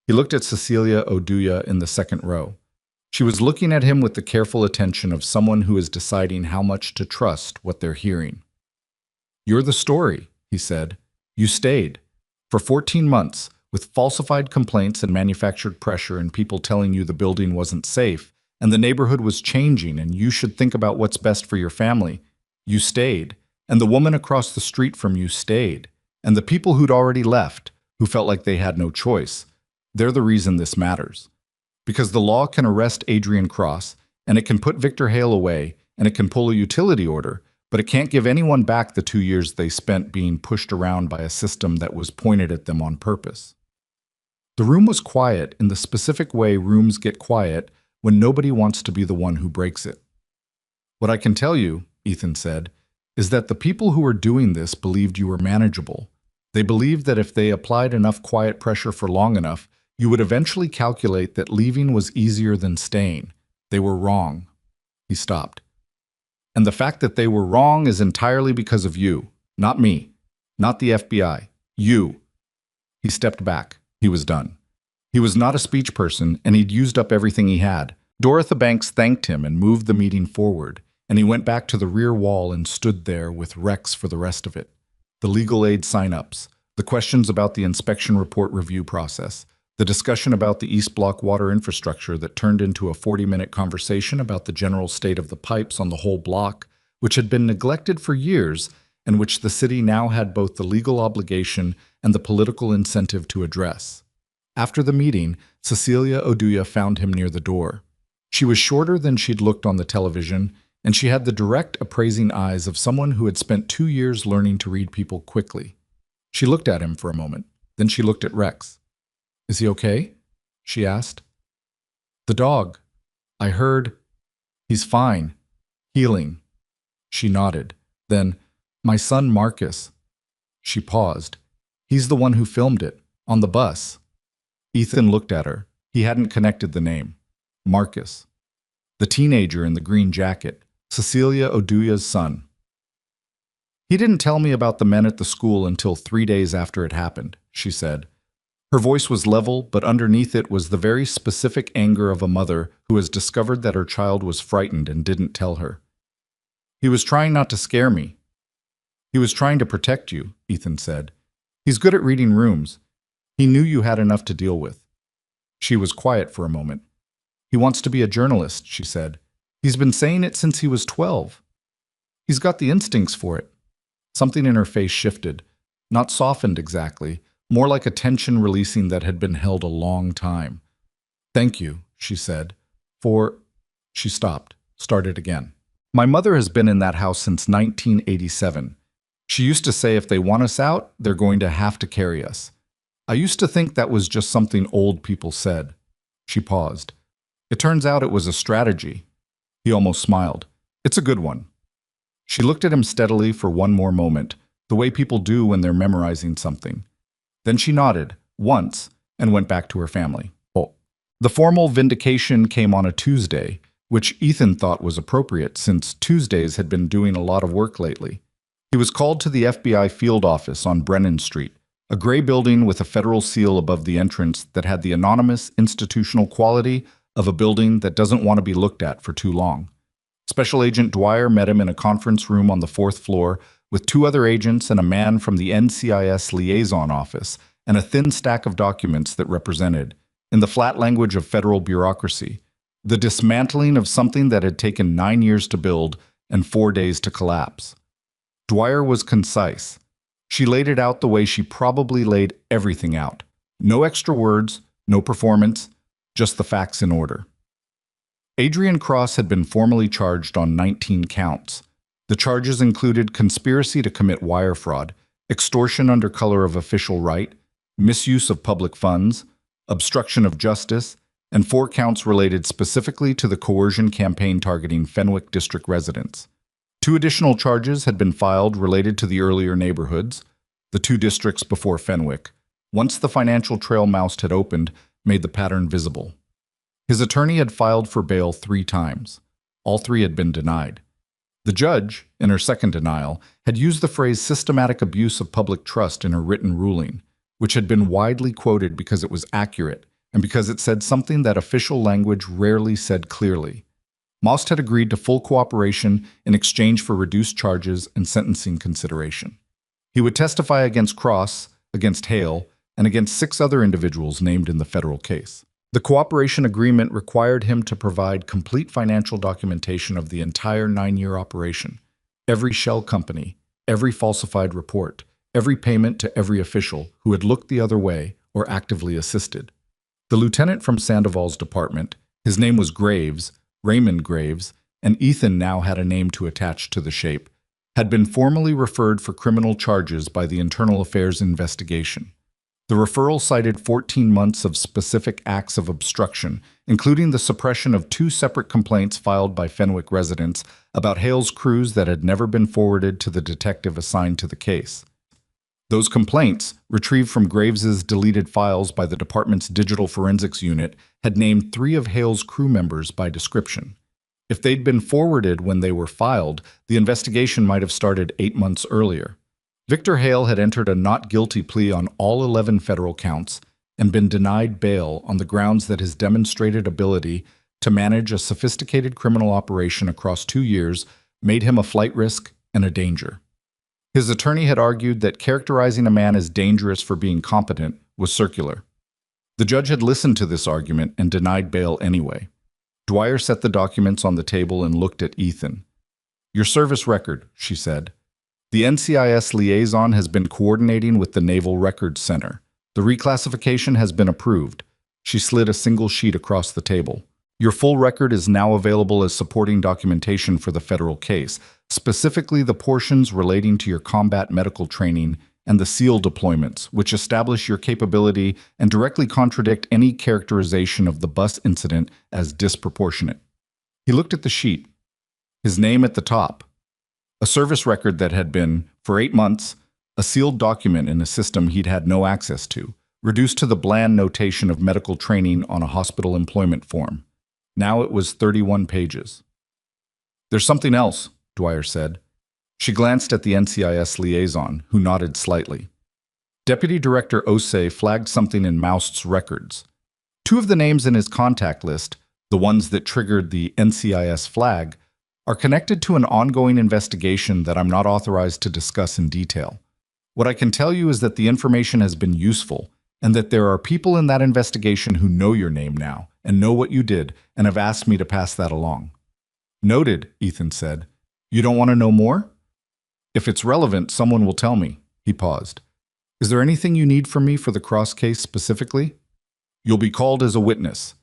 He looked at Cecilia Oduya in the second row. She was looking at him with the careful attention of someone who is deciding how much to trust what they're hearing. "You're the story," he said. "You stayed. For 14 months, with falsified complaints and manufactured pressure and people telling you the building wasn't safe, and the neighborhood was changing and you should think about what's best for your family. You stayed, and the woman across the street from you stayed, and the people who'd already left, who felt like they had no choice, they're the reason this matters. Because the law can arrest Adrian Cross, and it can put Victor Hale away, and it can pull a utility order, but it can't give anyone back the 2 years they spent being pushed around by a system that was pointed at them on purpose." The room was quiet in the specific way rooms get quiet when nobody wants to be the one who breaks it. "What I can tell you," Ethan said, "is that the people who were doing this believed you were manageable. They believed that if they applied enough quiet pressure for long enough, you would eventually calculate that leaving was easier than staying. They were wrong." He stopped. "And the fact that they were wrong is entirely because of you, not me, not the FBI, you." He stepped back. He was done. He was not a speech person, and he'd used up everything he had. Dorotha Banks thanked him and moved the meeting forward, and he went back to the rear wall and stood there with Rex for the rest of it. The legal aid sign-ups, the questions about the inspection report review process, the discussion about the East Block water infrastructure that turned into a 40-minute conversation about the general state of the pipes on the whole block, which had been neglected for years and which the city now had both the legal obligation and the political incentive to address. After the meeting, Cecilia Oduya found him near the door. She was shorter than she'd looked on the television, and she had the direct, appraising eyes of someone who had spent 2 years learning to read people quickly. She looked at him for a moment, then she looked at Rex. "Is he okay?" she asked. "The dog. I heard. He's fine. Healing." She nodded. Then, "My son Marcus." She paused. "He's the one who filmed it, on the bus." Ethan looked at her. He hadn't connected the name. Marcus. The teenager in the green jacket. Cecilia Oduya's son. "He didn't tell me about the men at the school until 3 days after it happened," she said. Her voice was level, but underneath it was the very specific anger of a mother who has discovered that her child was frightened and didn't tell her. "He was trying not to scare me." "He was trying to protect you," Ethan said. "He's good at reading rooms. He knew you had enough to deal with." She was quiet for a moment. "He wants to be a journalist," she said. "He's been saying it since he was 12. He's got the instincts for it." Something in her face shifted, not softened exactly, more like a tension releasing that had been held a long time. "Thank you," she said, "for—" She stopped, started again. "My mother has been in that house since 1987. She used to say if they want us out, they're going to have to carry us. I used to think that was just something old people said." She paused. "It turns out it was a strategy." He almost smiled. "It's a good one." She looked at him steadily for one more moment, the way people do when they're memorizing something. Then she nodded, once, and went back to her family. The formal vindication came on a Tuesday, which Ethan thought was appropriate since Tuesdays had been doing a lot of work lately. He was called to the FBI field office on Brennan Street, a gray building with a federal seal above the entrance that had the anonymous institutional quality of a building that doesn't want to be looked at for too long. Special Agent Dwyer met him in a conference room on the 4th floor with 2 other agents and a man from the NCIS liaison office and a thin stack of documents that represented, in the flat language of federal bureaucracy, the dismantling of something that had taken 9 years to build and 4 days to collapse. Dwyer was concise. She laid it out the way she probably laid everything out. No extra words, no performance, just the facts in order. Adrian Cross had been formally charged on 19 counts. The charges included conspiracy to commit wire fraud, extortion under color of official right, misuse of public funds, obstruction of justice, and 4 counts related specifically to the coercion campaign targeting Fenwick District residents. 2 additional charges had been filed related to the earlier neighborhoods, the 2 districts before Fenwick. Once the financial trail Moust had opened, made the pattern visible. His attorney had filed for bail 3 times. All 3 had been denied. The judge, in her second denial, had used the phrase systematic abuse of public trust in her written ruling, which had been widely quoted because it was accurate and because it said something that official language rarely said clearly. Moust had agreed to full cooperation in exchange for reduced charges and sentencing consideration. He would testify against Cross, against Hale, and against 6 other individuals named in the federal case. The cooperation agreement required him to provide complete financial documentation of the entire 9-year operation, every shell company, every falsified report, every payment to every official who had looked the other way or actively assisted. The lieutenant from Sandoval's department, his name was Graves, Raymond Graves, and Ethan now had a name to attach to the shape, had been formally referred for criminal charges by the Internal Affairs investigation. The referral cited 14 months of specific acts of obstruction, including the suppression of 2 separate complaints filed by Fenwick residents about Hale's crews that had never been forwarded to the detective assigned to the case. Those complaints, retrieved from Graves's deleted files by the department's digital forensics unit, had named 3 of Hale's crew members by description. If they'd been forwarded when they were filed, the investigation might have started 8 months earlier. Victor Hale had entered a not guilty plea on all 11 federal counts and been denied bail on the grounds that his demonstrated ability to manage a sophisticated criminal operation across 2 years made him a flight risk and a danger. His attorney had argued that characterizing a man as dangerous for being competent was circular. The judge had listened to this argument and denied bail anyway. Dwyer set the documents on the table and looked at Ethan. "Your service record," she said. "The NCIS liaison has been coordinating with the Naval Records Center. The reclassification has been approved." She slid a single sheet across the table. "Your full record is now available as supporting documentation for the federal case, specifically the portions relating to your combat medical training and the SEAL deployments, which establish your capability and directly contradict any characterization of the bus incident as disproportionate." He looked at the sheet. His name at the top. A service record that had been, for 8 months, a sealed document in a system he'd had no access to, reduced to the bland notation of medical training on a hospital employment form. Now it was 31 pages. "There's something else," Dwyer said. She glanced at the NCIS liaison, who nodded slightly. Deputy Director Osei flagged something in Moust's records. 2 of the names in his contact list, the ones that triggered the NCIS flag, are connected to an ongoing investigation that I'm not authorized to discuss in detail. What I can tell you is that the information has been useful, and that there are people in that investigation who know your name now, and know what you did, and have asked me to pass that along. "Noted," Ethan said. "You don't want to know more?" "If it's relevant, someone will tell me." He paused. "Is there anything you need from me for the Cross case specifically?" "You'll be called as a witness.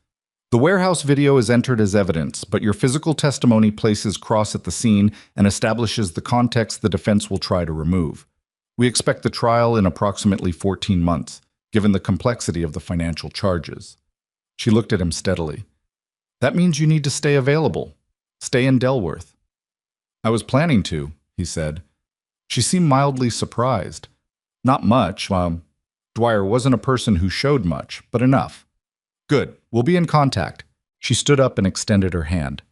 The warehouse video is entered as evidence, but your physical testimony places Cross at the scene and establishes the context the defense will try to remove. We expect the trial in approximately 14 months, given the complexity of the financial charges." She looked at him steadily. "That means you need to stay available. Stay in Delworth." "I was planning to," he said. She seemed mildly surprised. "Not much. Dwyer wasn't a person who showed much, but enough." "Good. We'll be in contact." She stood up and extended her hand.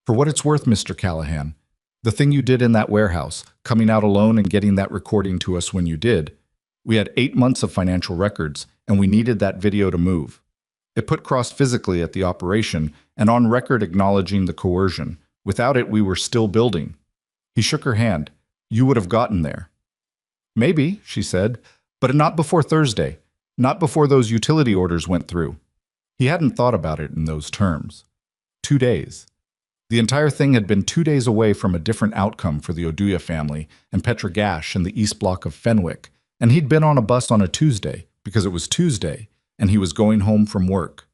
"For what it's worth, Mr. Callahan, the thing you did in that warehouse, coming out alone and getting that recording to us when you did, we had 8 months of financial records, and we needed that video to move. It put Cross physically at the operation and on record acknowledging the coercion. Without it, we were still building." He shook her hand. "You would have gotten there." "Maybe," she said, "but not before Thursday. Not before those utility orders went through." He hadn't thought about it in those terms. 2 days. The entire thing had been 2 days away from a different outcome for the Oduya family and Petra Gash and the East Block of Fenwick, and he'd been on a bus on a Tuesday, because it was Tuesday, and he was going home from work.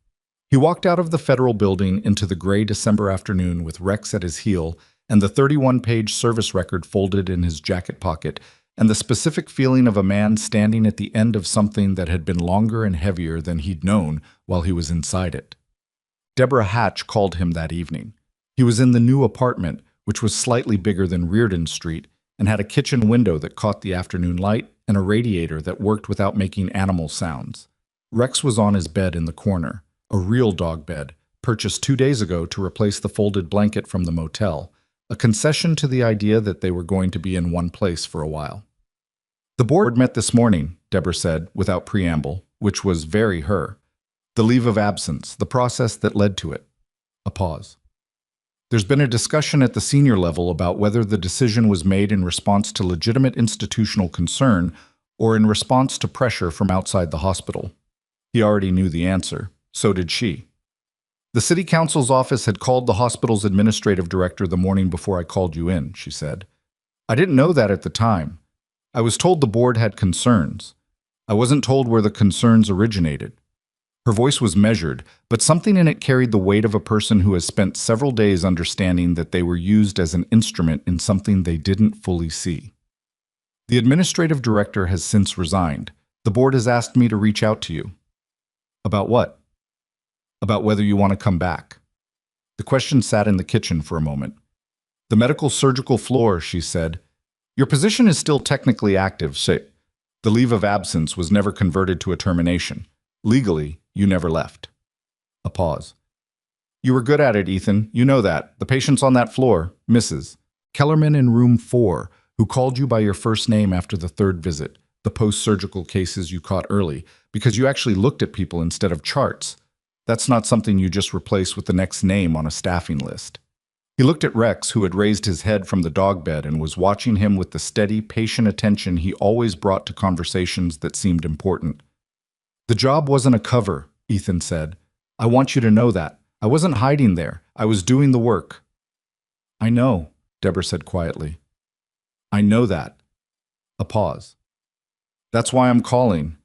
He walked out of the federal building into the gray December afternoon with Rex at his heel and the 31-page service record folded in his jacket pocket, and the specific feeling of a man standing at the end of something that had been longer and heavier than he'd known while he was inside it. Deborah Hatch called him that evening. He was in the new apartment, which was slightly bigger than Reardon Street, and had a kitchen window that caught the afternoon light and a radiator that worked without making animal sounds. Rex was on his bed in the corner, a real dog bed, purchased 2 days ago to replace the folded blanket from the motel, a concession to the idea that they were going to be in one place for a while. "The board met this morning," Deborah said, without preamble, which was very her. "The leave of absence, the process that led to it." A pause. "There's been a discussion at the senior level about whether the decision was made in response to legitimate institutional concern or in response to pressure from outside the hospital." He already knew the answer. So did she. "The city council's office had called the hospital's administrative director the morning before I called you in," she said. "I didn't know that at the time. I was told the board had concerns. I wasn't told where the concerns originated." Her voice was measured, but something in it carried the weight of a person who has spent several days understanding that they were used as an instrument in something they didn't fully see. "The administrative director has since resigned. The board has asked me to reach out to you." "About what?" "About whether you want to come back." The question sat in the kitchen for a moment. "The medical surgical floor," she said. "Your position is still technically active, say. The leave of absence was never converted to a termination. Legally, you never left." A pause. "You were good at it, Ethan. You know that. The patients on that floor, Mrs. Kellerman in room 4, who called you by your first name after the 3rd visit, the post-surgical cases you caught early, because you actually looked at people instead of charts. That's not something you just replace with the next name on a staffing list." He looked at Rex, who had raised his head from the dog bed and was watching him with the steady, patient attention he always brought to conversations that seemed important. "The job wasn't a cover," Ethan said. "I want you to know that. I wasn't hiding there. I was doing the work." "I know," Deborah said quietly. "I know that." A pause. "That's why I'm calling."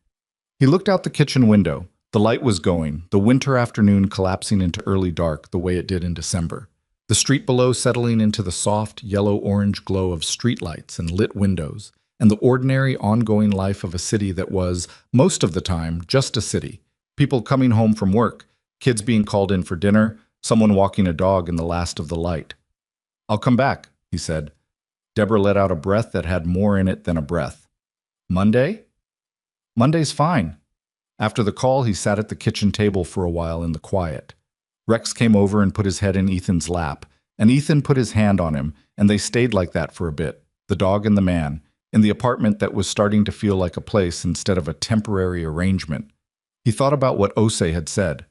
He looked out the kitchen window. The light was going, the winter afternoon collapsing into early dark the way it did in December. The street below settling into the soft, yellow-orange glow of streetlights and lit windows, and the ordinary, ongoing life of a city that was, most of the time, just a city. People coming home from work, kids being called in for dinner, someone walking a dog in the last of the light. "I'll come back," he said. Deborah let out a breath that had more in it than a breath. "Monday?" "Monday's fine." After the call, he sat at the kitchen table for a while in the quiet. Rex came over and put his head in Ethan's lap, and Ethan put his hand on him, and they stayed like that for a bit, the dog and the man, in the apartment that was starting to feel like a place instead of a temporary arrangement. He thought about what Osei had said,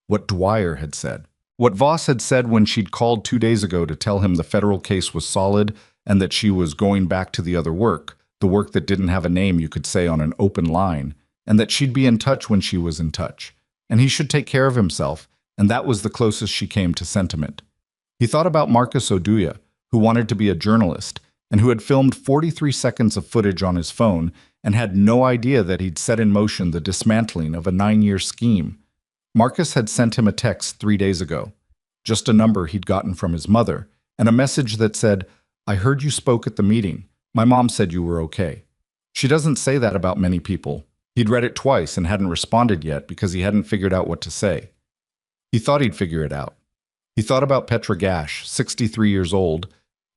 what Dwyer had said, what Voss had said when she'd called 2 days ago to tell him the federal case was solid and that she was going back to the other work, the work that didn't have a name you could say on an open line, and that she'd be in touch when she was in touch, and he should take care of himself, and that was the closest she came to sentiment. He thought about Marcus Oduya, who wanted to be a journalist, and who had filmed 43 seconds of footage on his phone and had no idea that he'd set in motion the dismantling of a 9-year scheme. Marcus had sent him a text 3 days ago, just a number he'd gotten from his mother, and a message that said, "I heard you spoke at the meeting. My mom said you were okay." She doesn't say that about many people. He'd read it twice and hadn't responded yet because he hadn't figured out what to say. He thought he'd figure it out. He thought about Petra Gash, 63 years old,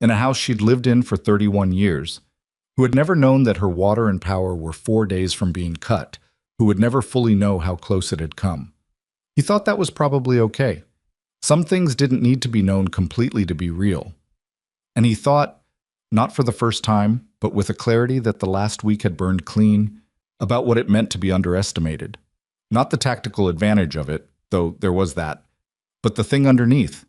in a house she'd lived in for 31 years, who had never known that her water and power were 4 days from being cut, who would never fully know how close it had come. He thought that was probably okay. Some things didn't need to be known completely to be real. And he thought, not for the first time, but with a clarity that the last week had burned clean, about what it meant to be underestimated. Not the tactical advantage of it, though there was that, but the thing underneath.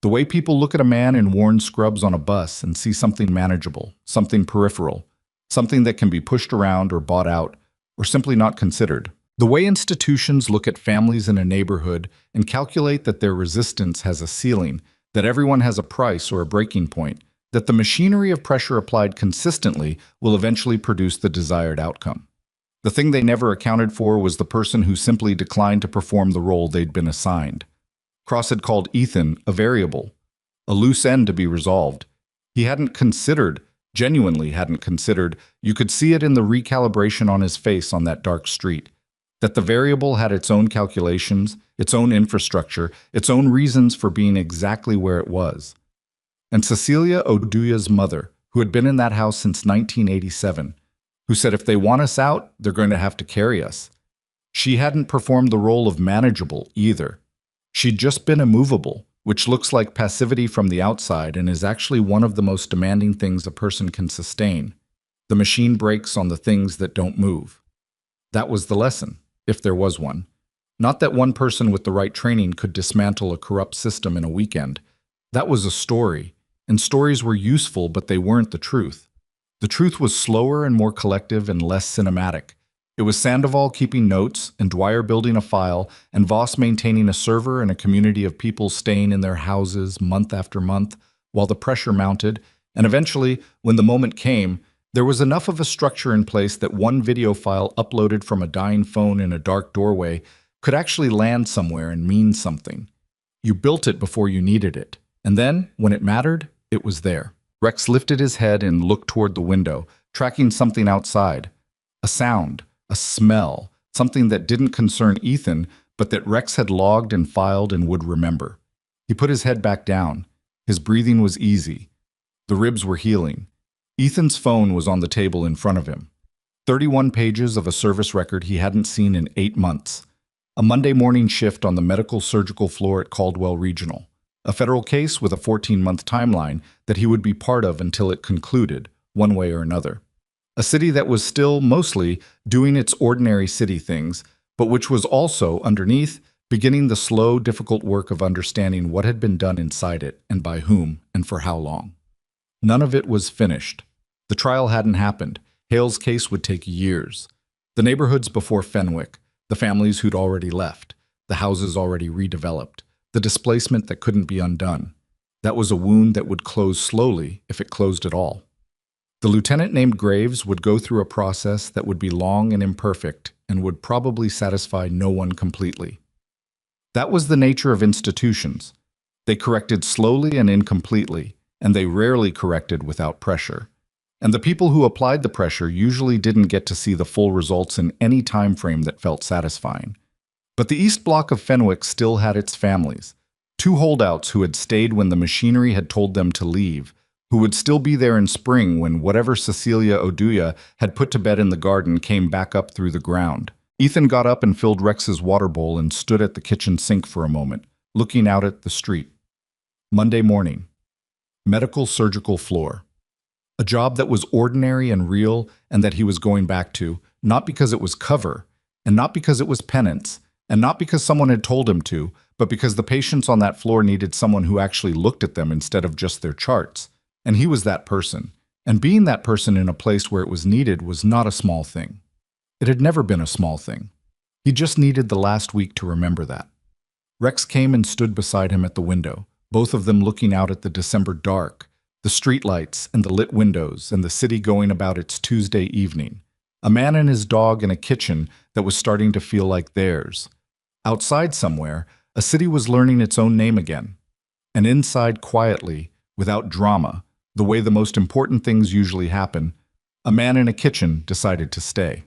The way people look at a man in worn scrubs on a bus and see something manageable, something peripheral, something that can be pushed around or bought out, or simply not considered. The way institutions look at families in a neighborhood and calculate that their resistance has a ceiling, that everyone has a price or a breaking point, that the machinery of pressure applied consistently will eventually produce the desired outcome. The thing they never accounted for was the person who simply declined to perform the role they'd been assigned. Cross had called Ethan a variable, a loose end to be resolved. He hadn't considered, genuinely hadn't considered, you could see it in the recalibration on his face on that dark street, that the variable had its own calculations, its own infrastructure, its own reasons for being exactly where it was. And Cecilia Oduya's mother, who had been in that house since 1987, who said if they want us out, they're going to have to carry us. She hadn't performed the role of manageable either. She'd just been immovable, which looks like passivity from the outside and is actually one of the most demanding things a person can sustain. The machine breaks on the things that don't move. That was the lesson, if there was one. Not that one person with the right training could dismantle a corrupt system in a weekend. That was a story, and stories were useful, but they weren't the truth. The truth was slower and more collective and less cinematic. It was Sandoval keeping notes, and Dwyer building a file, and Voss maintaining a server and a community of people staying in their houses month after month, while the pressure mounted, and eventually, when the moment came, there was enough of a structure in place that one video file uploaded from a dying phone in a dark doorway could actually land somewhere and mean something. You built it before you needed it, and then, when it mattered, it was there. Rex lifted his head and looked toward the window, tracking something outside. A sound, a smell, something that didn't concern Ethan, but that Rex had logged and filed and would remember. He put his head back down. His breathing was easy. The ribs were healing. Ethan's phone was on the table in front of him. 31 pages of a service record he hadn't seen in 8 months. A Monday morning shift on the medical surgical floor at Caldwell Regional. A federal case with a 14-month timeline that he would be part of until it concluded, one way or another. A city that was still, mostly, doing its ordinary city things, but which was also, underneath, beginning the slow, difficult work of understanding what had been done inside it and by whom and for how long. None of it was finished. The trial hadn't happened. Hale's case would take years. The neighborhoods before Fenwick, the families who'd already left, the houses already redeveloped, the displacement that couldn't be undone. That was a wound that would close slowly if it closed at all. The lieutenant named Graves would go through a process that would be long and imperfect and would probably satisfy no one completely. That was the nature of institutions. They corrected slowly and incompletely, and they rarely corrected without pressure. And the people who applied the pressure usually didn't get to see the full results in any time frame that felt satisfying. But the East Block of Fenwick still had its families. Two holdouts who had stayed when the machinery had told them to leave, who would still be there in spring when whatever Cecilia Oduya had put to bed in the garden came back up through the ground. Ethan got up and filled Rex's water bowl and stood at the kitchen sink for a moment, looking out at the street. Monday morning. Medical surgical floor. A job that was ordinary and real and that he was going back to, not because it was cover, and not because it was penance, and not because someone had told him to, but because the patients on that floor needed someone who actually looked at them instead of just their charts. And he was that person. And being that person in a place where it was needed was not a small thing. It had never been a small thing. He just needed the last week to remember that. Rex came and stood beside him at the window, both of them looking out at the December dark, the streetlights and the lit windows and the city going about its Tuesday evening. A man and his dog in a kitchen that was starting to feel like theirs. Outside somewhere, a city was learning its own name again. And inside quietly, without drama, the way the most important things usually happen, a man in a kitchen decided to stay.